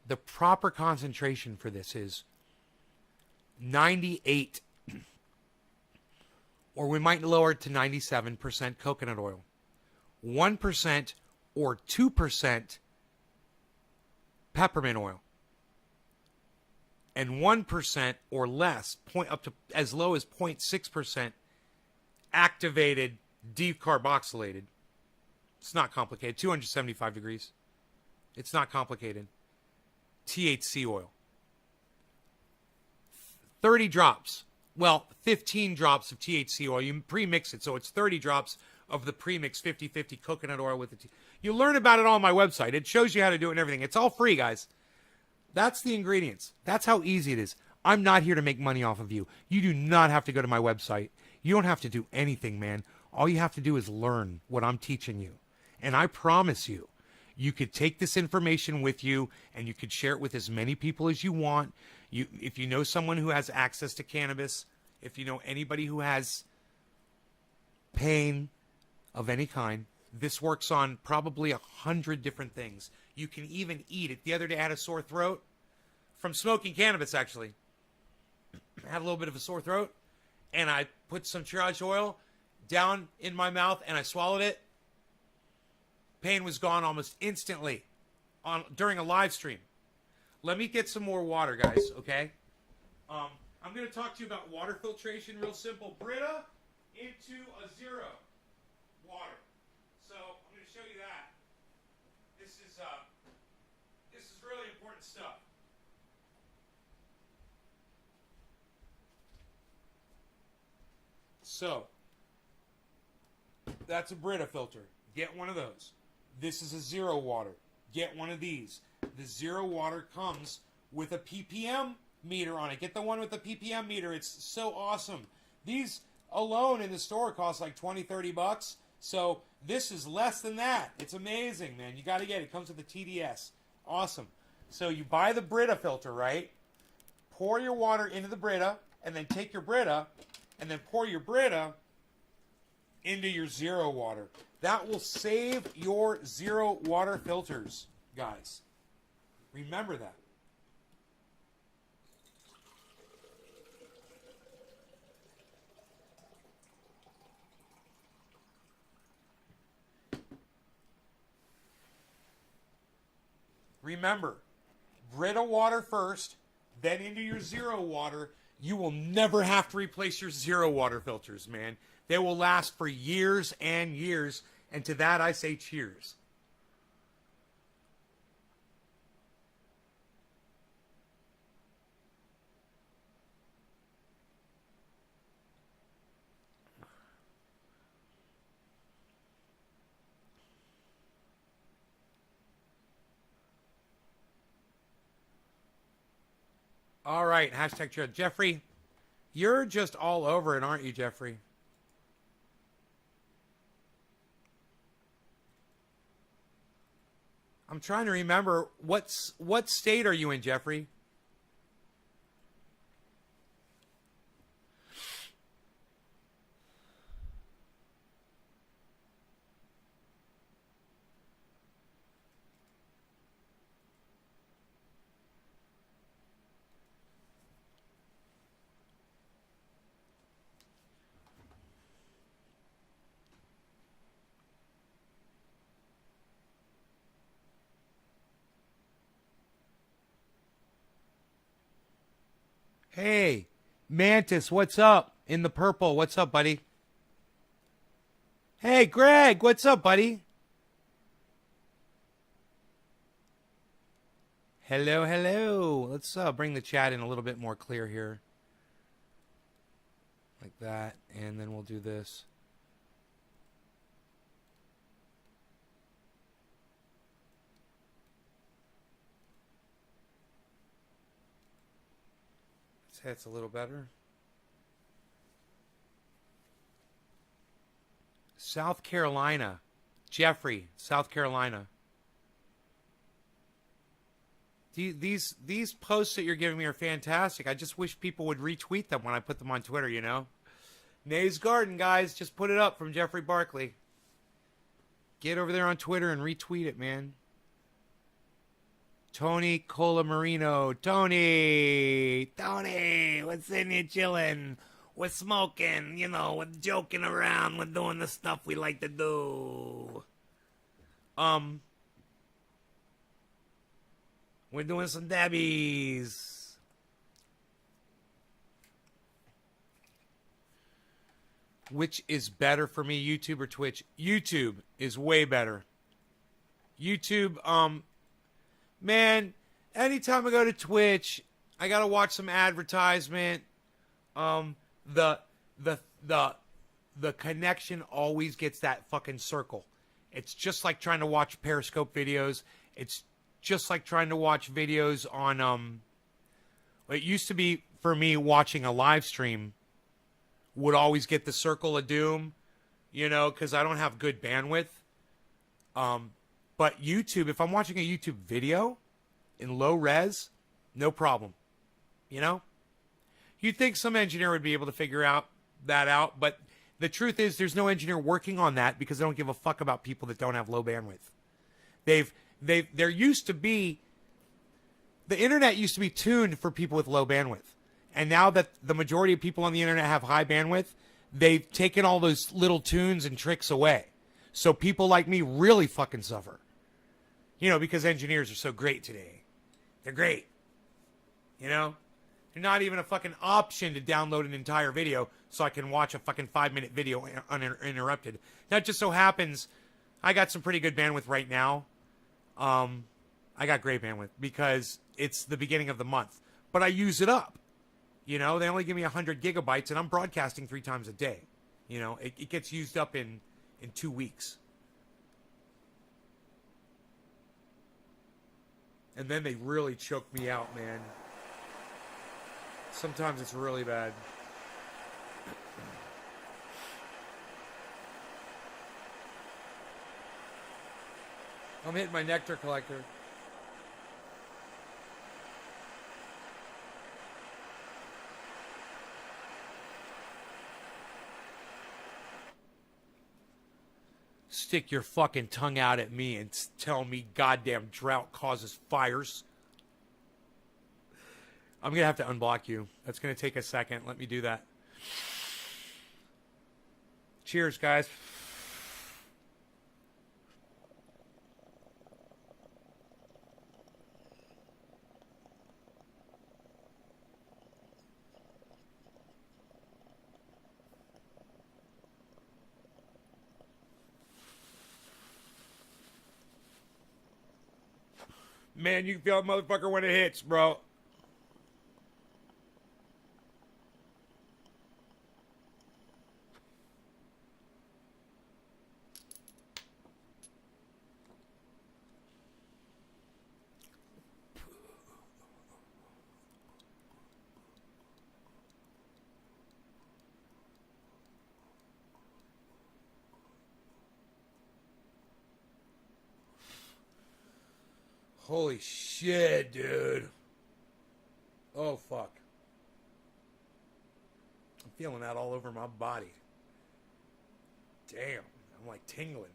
The proper concentration for this is 98, or we might lower it to 97% coconut oil, 1% or 2% peppermint oil, and 1% or less, up to as low as 0.6% activated decarboxylated. It's not complicated. 275 degrees. It's not complicated. THC oil. 30 drops. Well, 15 drops of THC oil. You pre-mix it, so it's 30 drops of the pre-mix 50-50 coconut oil with the You learn about it all on my website. It shows you how to do it and everything. It's all free, guys. That's the ingredients. That's how easy it is. I'm not here to make money off of you. You do not have to go to my website. You don't have to do anything, man. All you have to do is learn what I'm teaching you. And I promise you, you could take this information with you and you could share it with as many people as you want. If you know someone who has access to cannabis, if you know anybody who has pain of any kind, this works on probably 100 different things. You can even eat it. The other day I had a sore throat from smoking cannabis, actually. I had a little bit of a sore throat, and I put some triage oil down in my mouth, and I swallowed it. Pain was gone almost instantly during a live stream. Let me get some more water, guys, okay? I'm going to talk to you about water filtration, real simple. Brita into a zero water. So I'm going to show you that. This is really important stuff. So that's a Brita filter. Get one of those. This is a zero water. Get one of these. The zero water comes with a ppm meter on it. Get the one with the ppm meter. It's so awesome. These alone in the store cost like 20, 30 bucks. So this is less than that. It's amazing, man. You got to get it. It comes with a TDS. Awesome. So you buy the Brita filter, right? Pour your water into the Brita, and then take your Brita, and then pour your Brita into your zero water. That will save your zero water filters, guys. Remember that. Remember, Brita water first, then into your zero water. You will never have to replace your zero water filters, man. They will last for years and years. And to that I say cheers. All right, hashtag Jeffrey. You're just all over it, aren't you, Jeffrey? I'm trying to remember what state are you in, Jeffrey? Hey, Mantis, what's up? In the purple, what's up, buddy? Hey, Greg, what's up, buddy? Hello, hello. Let's bring the chat in a little bit more clear here. Like that, and then we'll do this. Let's say it's a little better. South Carolina. Jeffrey, South Carolina. These posts that you're giving me are fantastic. I just wish people would retweet them when I put them on Twitter, you know? Nay's Garden, guys. Just put it up from Jeffrey Barkley. Get over there on Twitter and retweet it, man. Tony Colamarino. Tony, what's in you chilling? We're smoking, you know, we're joking around, we're doing the stuff we like to do. We're doing some dabbies. Which is better for me, YouTube or Twitch? YouTube is way better. YouTube, man, anytime I go to Twitch, I gotta watch some advertisement. The connection always gets that fucking circle. It's just like trying to watch Periscope videos. It's just like trying to watch videos on it used to be for me watching a live stream would always get the circle of doom, you know, because I don't have good bandwidth. But YouTube, if I'm watching a YouTube video in low res, no problem. You know? You'd think some engineer would be able to figure that out, but the truth is there's no engineer working on that because they don't give a fuck about people that don't have low bandwidth. There used to be, the internet used to be tuned for people with low bandwidth. And now that the majority of people on the internet have high bandwidth, they've taken all those little tunes and tricks away. So people like me really fucking suffer. You know, because engineers are so great today. They're great. You know? They're not even a fucking option to download an entire video so I can watch a fucking 5-minute video uninterrupted. That just so happens I got some pretty good bandwidth right now. I got great bandwidth because it's the beginning of the month. But I use it up. You know, they only give me 100 gigabytes and I'm broadcasting 3 times a day. You know, it gets used up in 2 weeks. And then they really choke me out, man. Sometimes it's really bad. I'm hitting my nectar collector. Stick your fucking tongue out at me and tell me goddamn drought causes fires. I'm going to have to unblock you. That's going to take a second. Let me do that. Cheers, guys. Man, you can feel a motherfucker when it hits, bro. Holy shit, dude. Oh, fuck. I'm feeling that all over my body. Damn. I'm like tingling.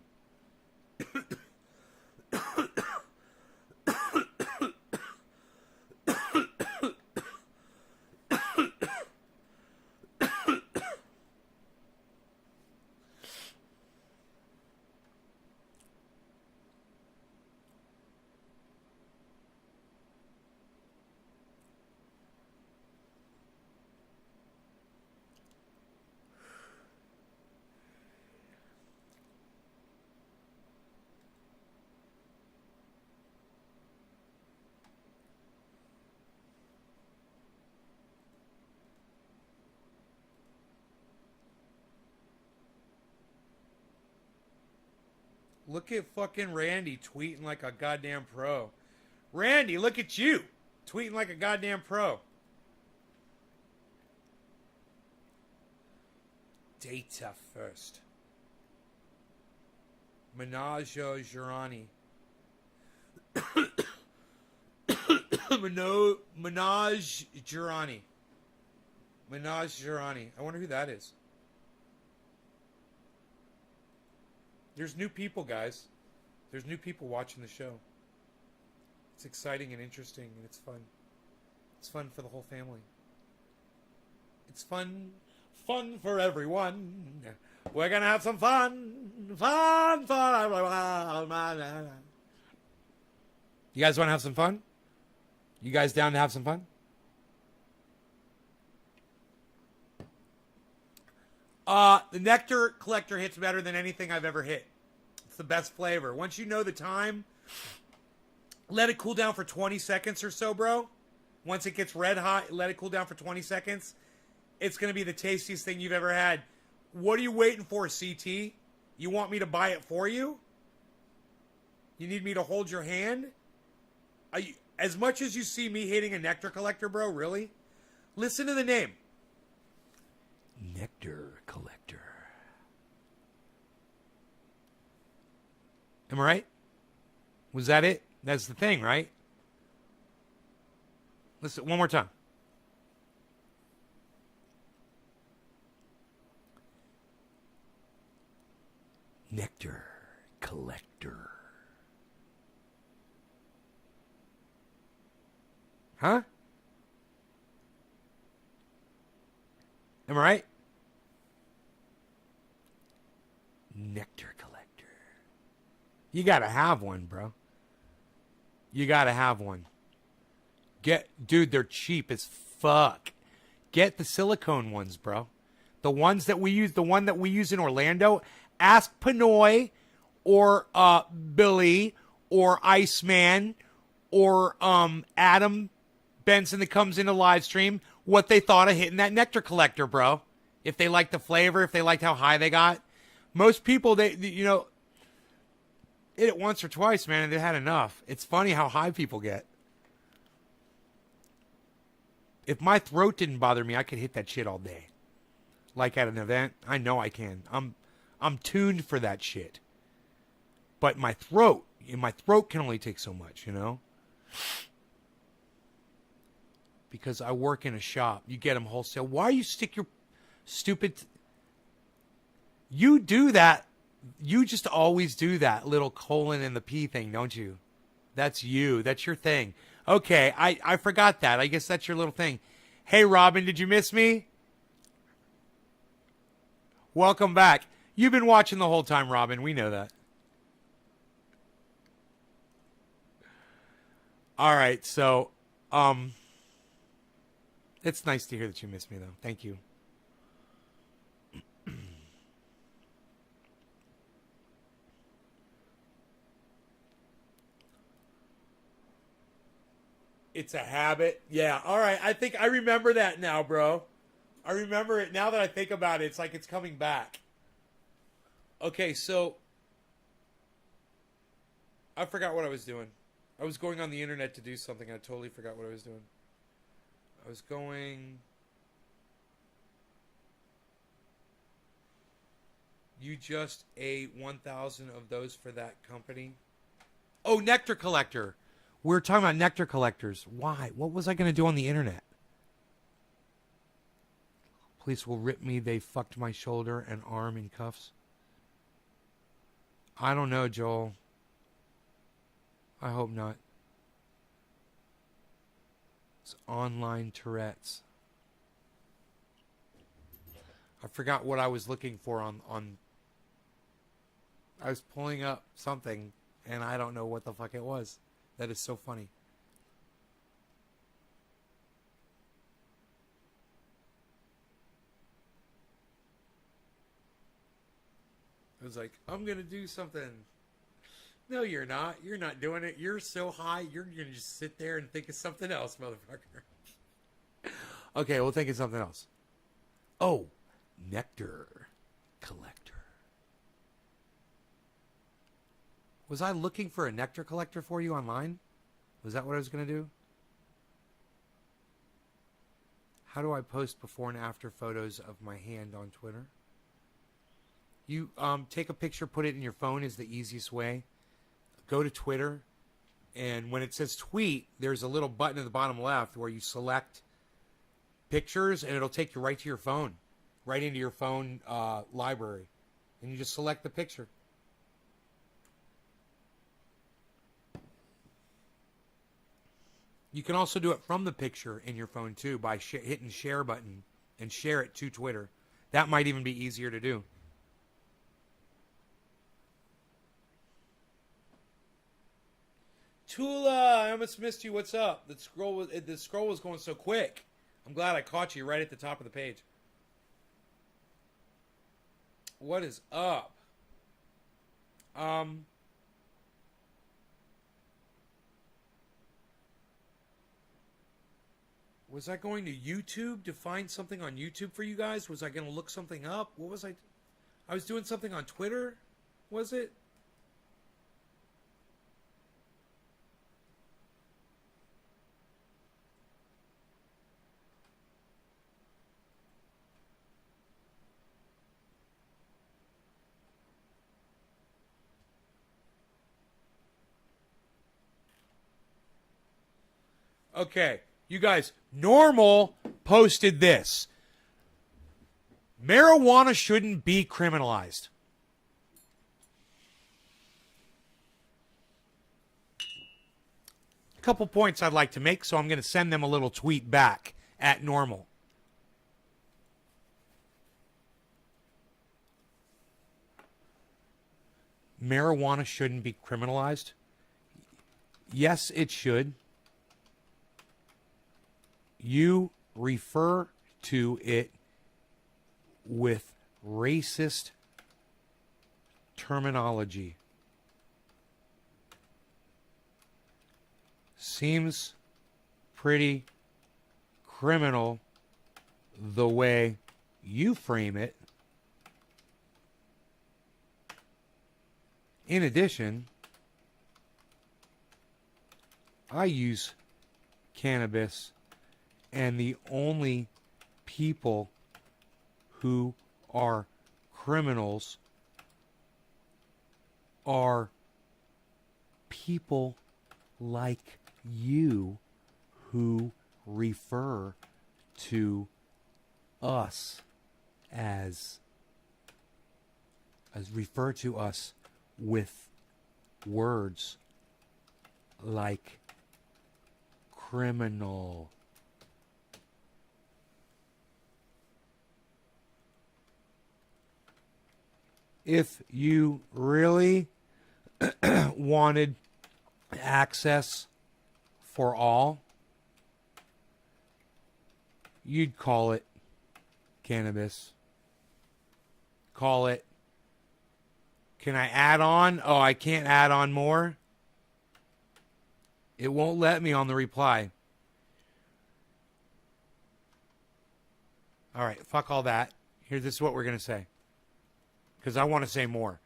Look at fucking Randy tweeting like a goddamn pro. Randy, look at you. Tweeting like a goddamn pro. Data first. Menaggio Girani. Menage Girani. Menage Girani. I wonder who that is. There's new people, guys. There's new people watching the show. It's exciting and interesting, and it's fun. It's fun for the whole family. It's fun for everyone. We're gonna have some fun. You guys want to have some fun? You guys down to have some fun? The Nectar Collector hits better than anything I've ever hit. It's the best flavor. Once you know the time, let it cool down for 20 seconds or so, bro. Once it gets red hot, let it cool down for 20 seconds. It's going to be the tastiest thing you've ever had. What are you waiting for, CT? You want me to buy it for you? You need me to hold your hand? As much as you see me hitting a Nectar Collector, bro, really? Listen to the name. Nectar Collector. Am I right? Was that it? That's the thing, right? Listen, one more time. Nectar Collector. Huh? Am I right? Nectar Collector. You gotta have one, bro. You gotta have one. Dude, they're cheap as fuck. Get the silicone ones, bro. The ones that we use, the one that we use in Orlando. Ask Pinoy or Billy or Iceman or Adam Benson that comes into live stream what they thought of hitting that Nectar Collector, bro. If they liked the flavor, if they liked how high they got. Most people, they hit it once or twice, man, and they had enough. It's funny how high people get. If my throat didn't bother me, I could hit that shit all day. Like at an event, I know I can. I'm tuned for that shit. But my throat can only take so much, Because I work in a shop. You get them wholesale. Why you stick your stupid... You do that. You just always do that little colon and the P thing, don't you? That's you. That's your thing. Okay, I forgot that. I guess that's your little thing. Hey, Robin, did you miss me? Welcome back. You've been watching the whole time, Robin. We know that. All right, so, it's nice to hear that you missed me, though. Thank you. It's a habit. Yeah, all right. I think I remember that now, bro. I remember it now that I think about it. It's like it's coming back. Okay, so I forgot what I was doing. I was going on the internet to do something. And I totally forgot what I was doing. I was going... You just ate 1,000 of those for that company? Oh, Nectar Collector. We're talking about nectar collectors. Why? What was I going to do on the internet? Police will rip me. They fucked my shoulder and arm in cuffs. I don't know, Joel. I hope not. It's online Tourette's. I forgot what I was looking for on I was pulling up something and I don't know what the fuck it was. That is so funny. I was like, I'm going to do something. No, you're not. You're not doing it. You're so high, you're going to just sit there and think of something else, motherfucker. Okay, we'll think of something else. Oh, nectar collector. Was I looking for a nectar collector for you online? Was that what I was going to do? How do I post before and after photos of my hand on Twitter? You take a picture, put it in your phone is the easiest way. Go to Twitter, and when it says tweet, there's a little button at the bottom left where you select pictures, and it'll take you right to your phone, right into your phone library. And you just select the picture. You can also do it from the picture in your phone, too, by hitting share button and share it to Twitter. That might even be easier to do. Tula, I almost missed you. What's up? The scroll was going so quick. I'm glad I caught you right at the top of the page. What is up? Was I going to YouTube to find something on YouTube for you guys? Was I going to look something up? What was I? I was doing something on Twitter, was it? Okay, you guys, Normal posted this. Marijuana shouldn't be criminalized. A couple points I'd like to make, so I'm going to send them a little tweet back at Normal. Marijuana shouldn't be criminalized. Yes, it should. You refer to it with racist terminology. Seems pretty criminal the way you frame it. In addition, I use cannabis, and the only people who are criminals are people like you who refer to us as refer to us with words like criminal. If you really wanted access for all, you'd call it cannabis. Call it. Can I add on? Oh, I can't add on more. It won't let me on the reply. All right, fuck all that. Here, this is what we're going to say, because I want to say more.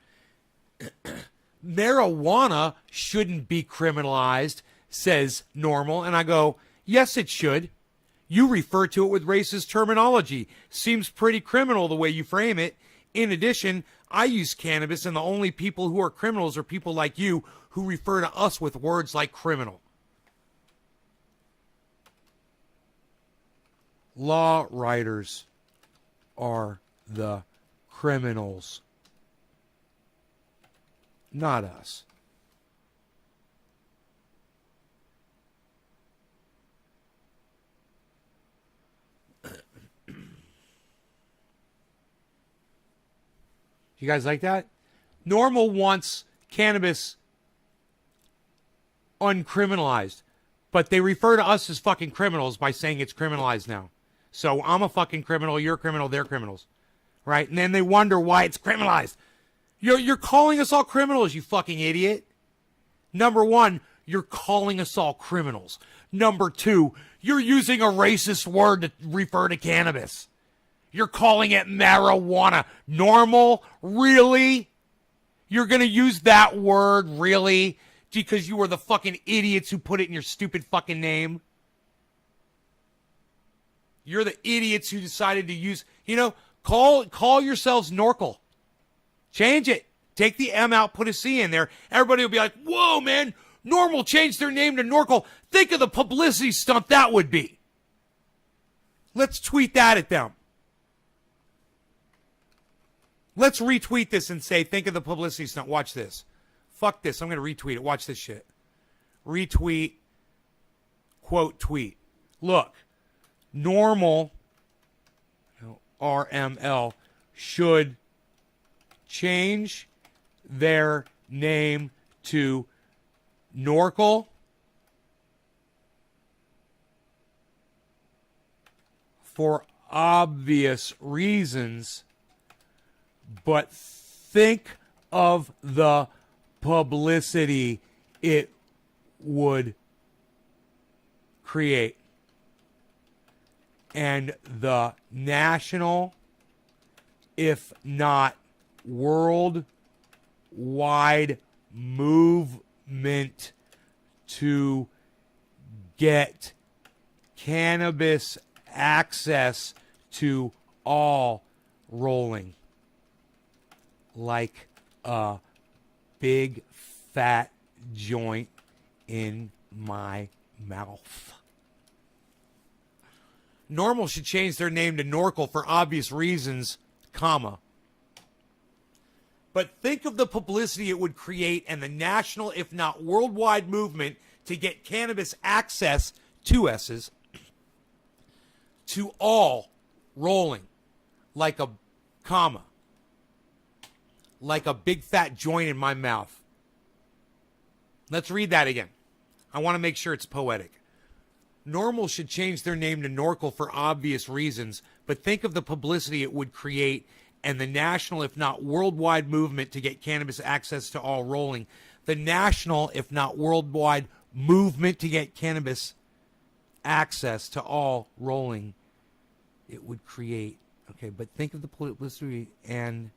Marijuana shouldn't be criminalized, says Normal. And I go, yes, it should. You refer to it with racist terminology. Seems pretty criminal the way you frame it. In addition, I use cannabis, and the only people who are criminals are people like you who refer to us with words like criminal. Law writers are the criminals, not us. You guys like that? Normal wants cannabis uncriminalized, but they refer to us as fucking criminals by saying it's criminalized now. So I'm a fucking criminal, you're a criminal, they're criminals. Right? And then they wonder why it's criminalized. You're calling us all criminals, you fucking idiot. Number one, you're calling us all criminals. Number two, you're using a racist word to refer to cannabis. You're calling it marijuana. Normal? Really? You're going to use that word, really? Because you were the fucking idiots who put it in your stupid fucking name? You're the idiots who decided to use, call yourselves Norcal. Change it. Take the M out, put a C in there. Everybody will be like, whoa, man, Normal changed their name to Norcal. Think of the publicity stunt that would be. Let's tweet that at them. Let's retweet this and say, think of the publicity stunt. Watch this. Fuck this. I'm going to retweet it. Watch this shit. Retweet. Quote tweet. Look. Normal, RML, should change their name to Norcal for obvious reasons, but think of the publicity it would create. And the national, if not worldwide movement to get cannabis access to all rolling like a big fat joint in my mouth. Normal should change their name to Norcal for obvious reasons, comma. But think of the publicity it would create and the national, if not worldwide movement to get cannabis access, two S's, to all rolling like a comma. Like a big fat joint in my mouth. Let's read that again. I want to make sure it's poetic. Normal should change their name to Norcal for obvious reasons, but think of the publicity it would create and the national, if not worldwide movement to get cannabis access to all rolling. The national, if not worldwide movement to get cannabis access to all rolling it would create. Okay, but think of the publicity and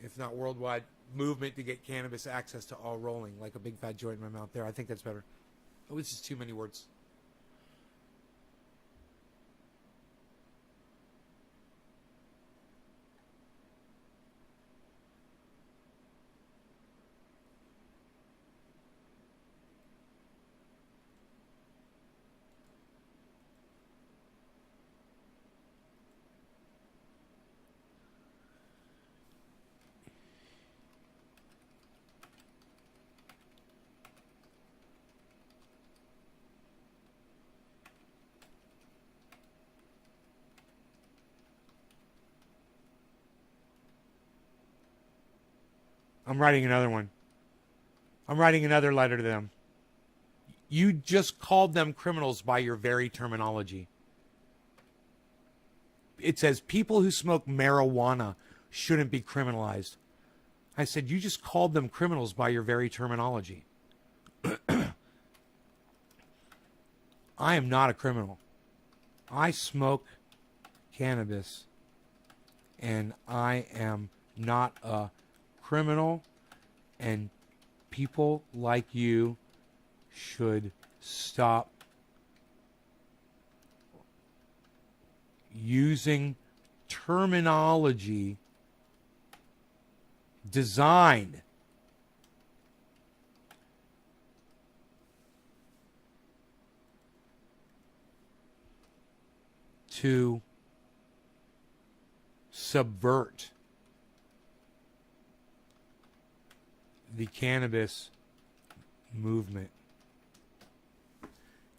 if not worldwide movement to get cannabis access to all rolling like a big fat joint in my mouth. There, I think that's better. Oh, it's just too many words. I'm writing another one. I'm writing another letter to them. You just called them criminals by your very terminology. It says people who smoke marijuana shouldn't be criminalized. I said, you just called them criminals by your very terminology. I am not a criminal. I smoke cannabis and I am not a criminal, and people like you should stop using terminology designed to subvert the cannabis movement.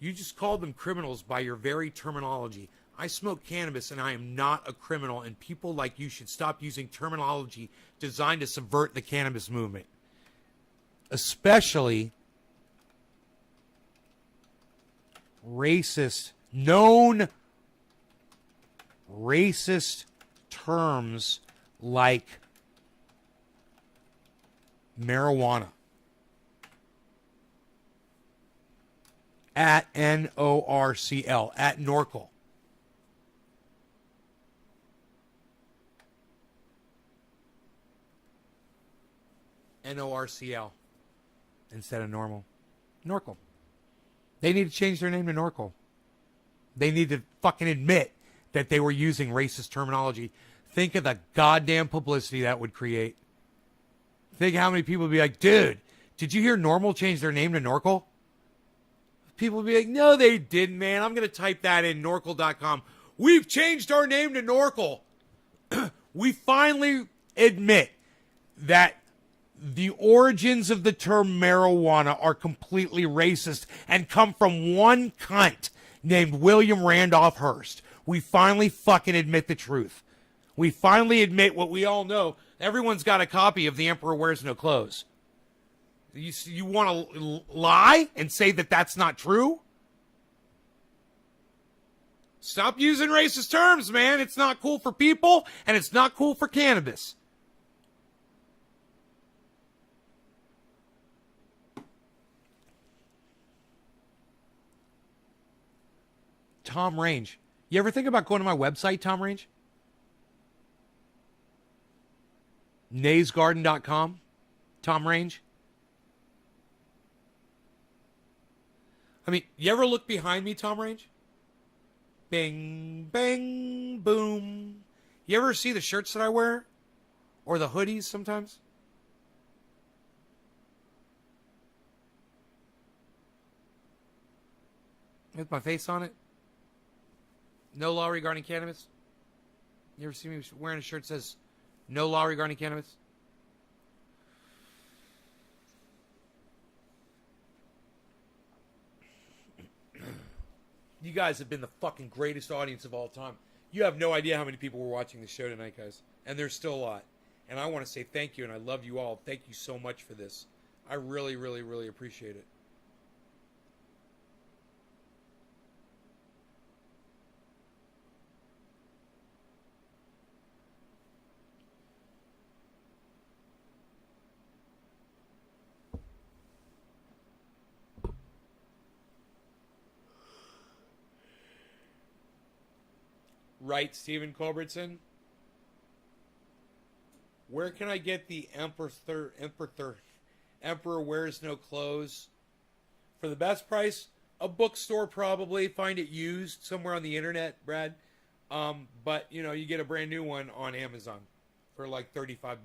You just called them criminals by your very terminology. I smoke cannabis and I am not a criminal, and people like you should stop using terminology designed to subvert the cannabis movement. Especially known racist terms like marijuana. At NORCL, at Norcal. NORCL instead of normal. Norcal. They need to change their name to Norcal. They need to fucking admit that they were using racist terminology. Think of the goddamn publicity that would create. Think how many people would be like, dude, did you hear Normal change their name to Norcal? People would be like, no, they didn't, man. I'm going to type that in Norcal.com. We've changed our name to Norcal. We finally admit that the origins of the term marijuana are completely racist and come from one cunt named William Randolph Hearst. We finally fucking admit the truth. We finally admit what we all know. Everyone's got a copy of The Emperor Wears No Clothes. You want to lie and say that that's not true? Stop using racist terms, man. It's not cool for people, and it's not cool for cannabis. Tom Range. You ever think about going to my website, Tom Range? naysgarden.com. Tom Range. I mean, you ever look behind me, Tom Range? Bing, bang, boom. You ever see the shirts that I wear? Or the hoodies sometimes? With my face on it? No law regarding cannabis? You ever see me wearing a shirt that says, no law regarding cannabis? You guys have been the fucking greatest audience of all time. You have no idea how many people were watching the show tonight, guys. And there's still a lot. And I want to say thank you, and I love you all. Thank you so much for this. I really, really, really appreciate it. Right, Stephen Culbertson? Where can I get the Emperor Wears No Clothes? For the best price? A bookstore probably. Find it used somewhere on the internet, Brad. But, you know, you get a brand new one on Amazon for like $35.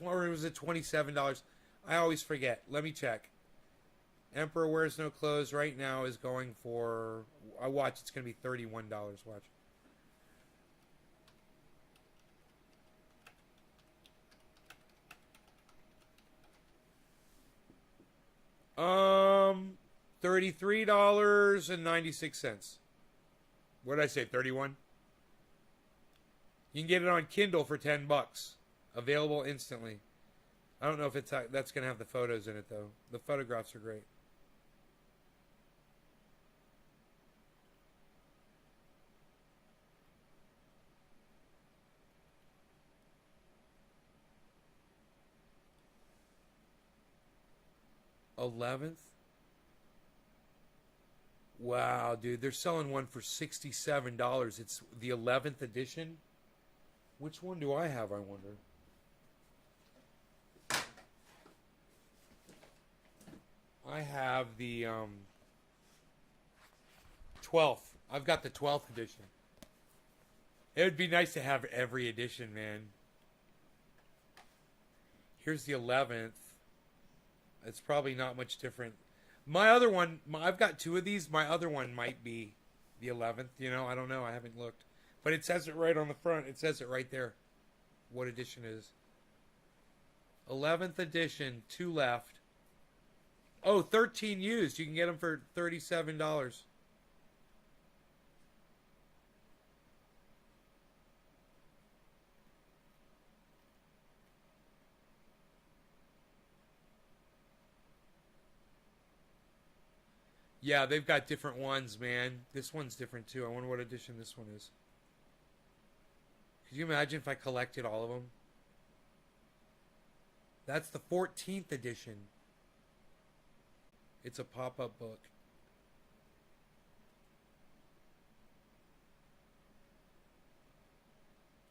Or was it $27? I always forget. Let me check. Emperor Wears No Clothes right now is going for, I watch, it's going to be $31. Watch. $33.96. What did I say? 31? You can get it on Kindle for $10. Available instantly. I don't know if that's going to have the photos in it though. The photographs are great. $11th. Wow, dude, they're selling one for $67. It's the 11th edition. Which one do I have, I wonder? I have the 12th. I've got the 12th edition. It would be nice to have every edition, man. Here's the 11th. It's probably not much different. My other one, I've got two of these. My other one might be the 11th. You know, I don't know. I haven't looked. But it says it right on the front. It says it right there. What edition it is. 11th edition, 2 left. Oh, 13 used. You can get them for $37. Yeah, they've got different ones, man. This one's different too. I wonder what edition this one is. Could you imagine if I collected all of them? That's the 14th edition. It's a pop-up book.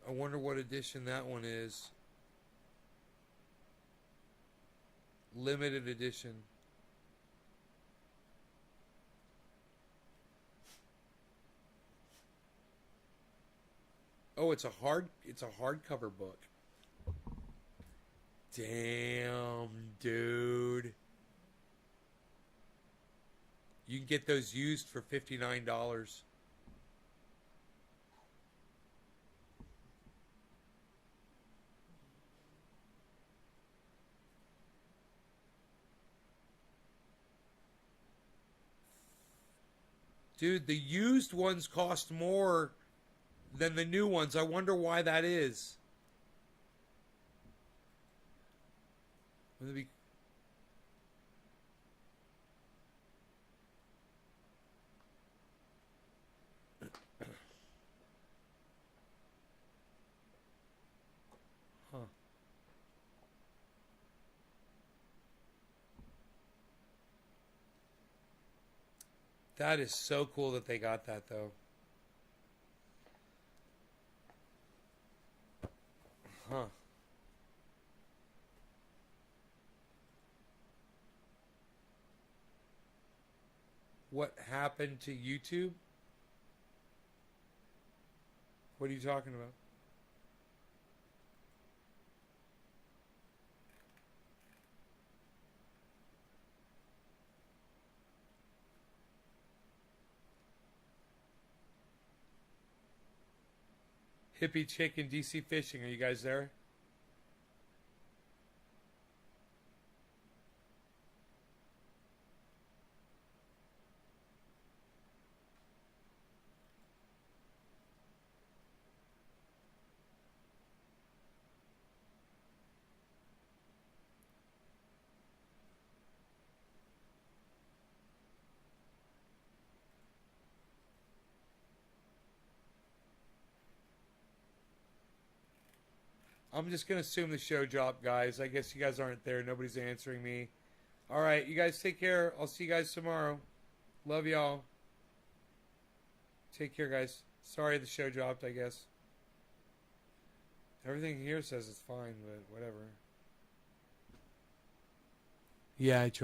I wonder what edition that one is. Limited edition. Oh, it's a hardcover book. Damn, dude. You can get those used for $59. Dude, the used ones cost more than the new ones. I wonder why that is. Let me... Huh. That is so cool that they got that, though. Huh. What happened to YouTube? What are you talking about? Hippie Chick and DC Fishing. Are you guys there? I'm just going to assume the show dropped, guys. I guess you guys aren't there. Nobody's answering me. All right, you guys take care. I'll see you guys tomorrow. Love y'all. Take care, guys. Sorry the show dropped, I guess. Everything here says it's fine, but whatever. Yeah, I tried.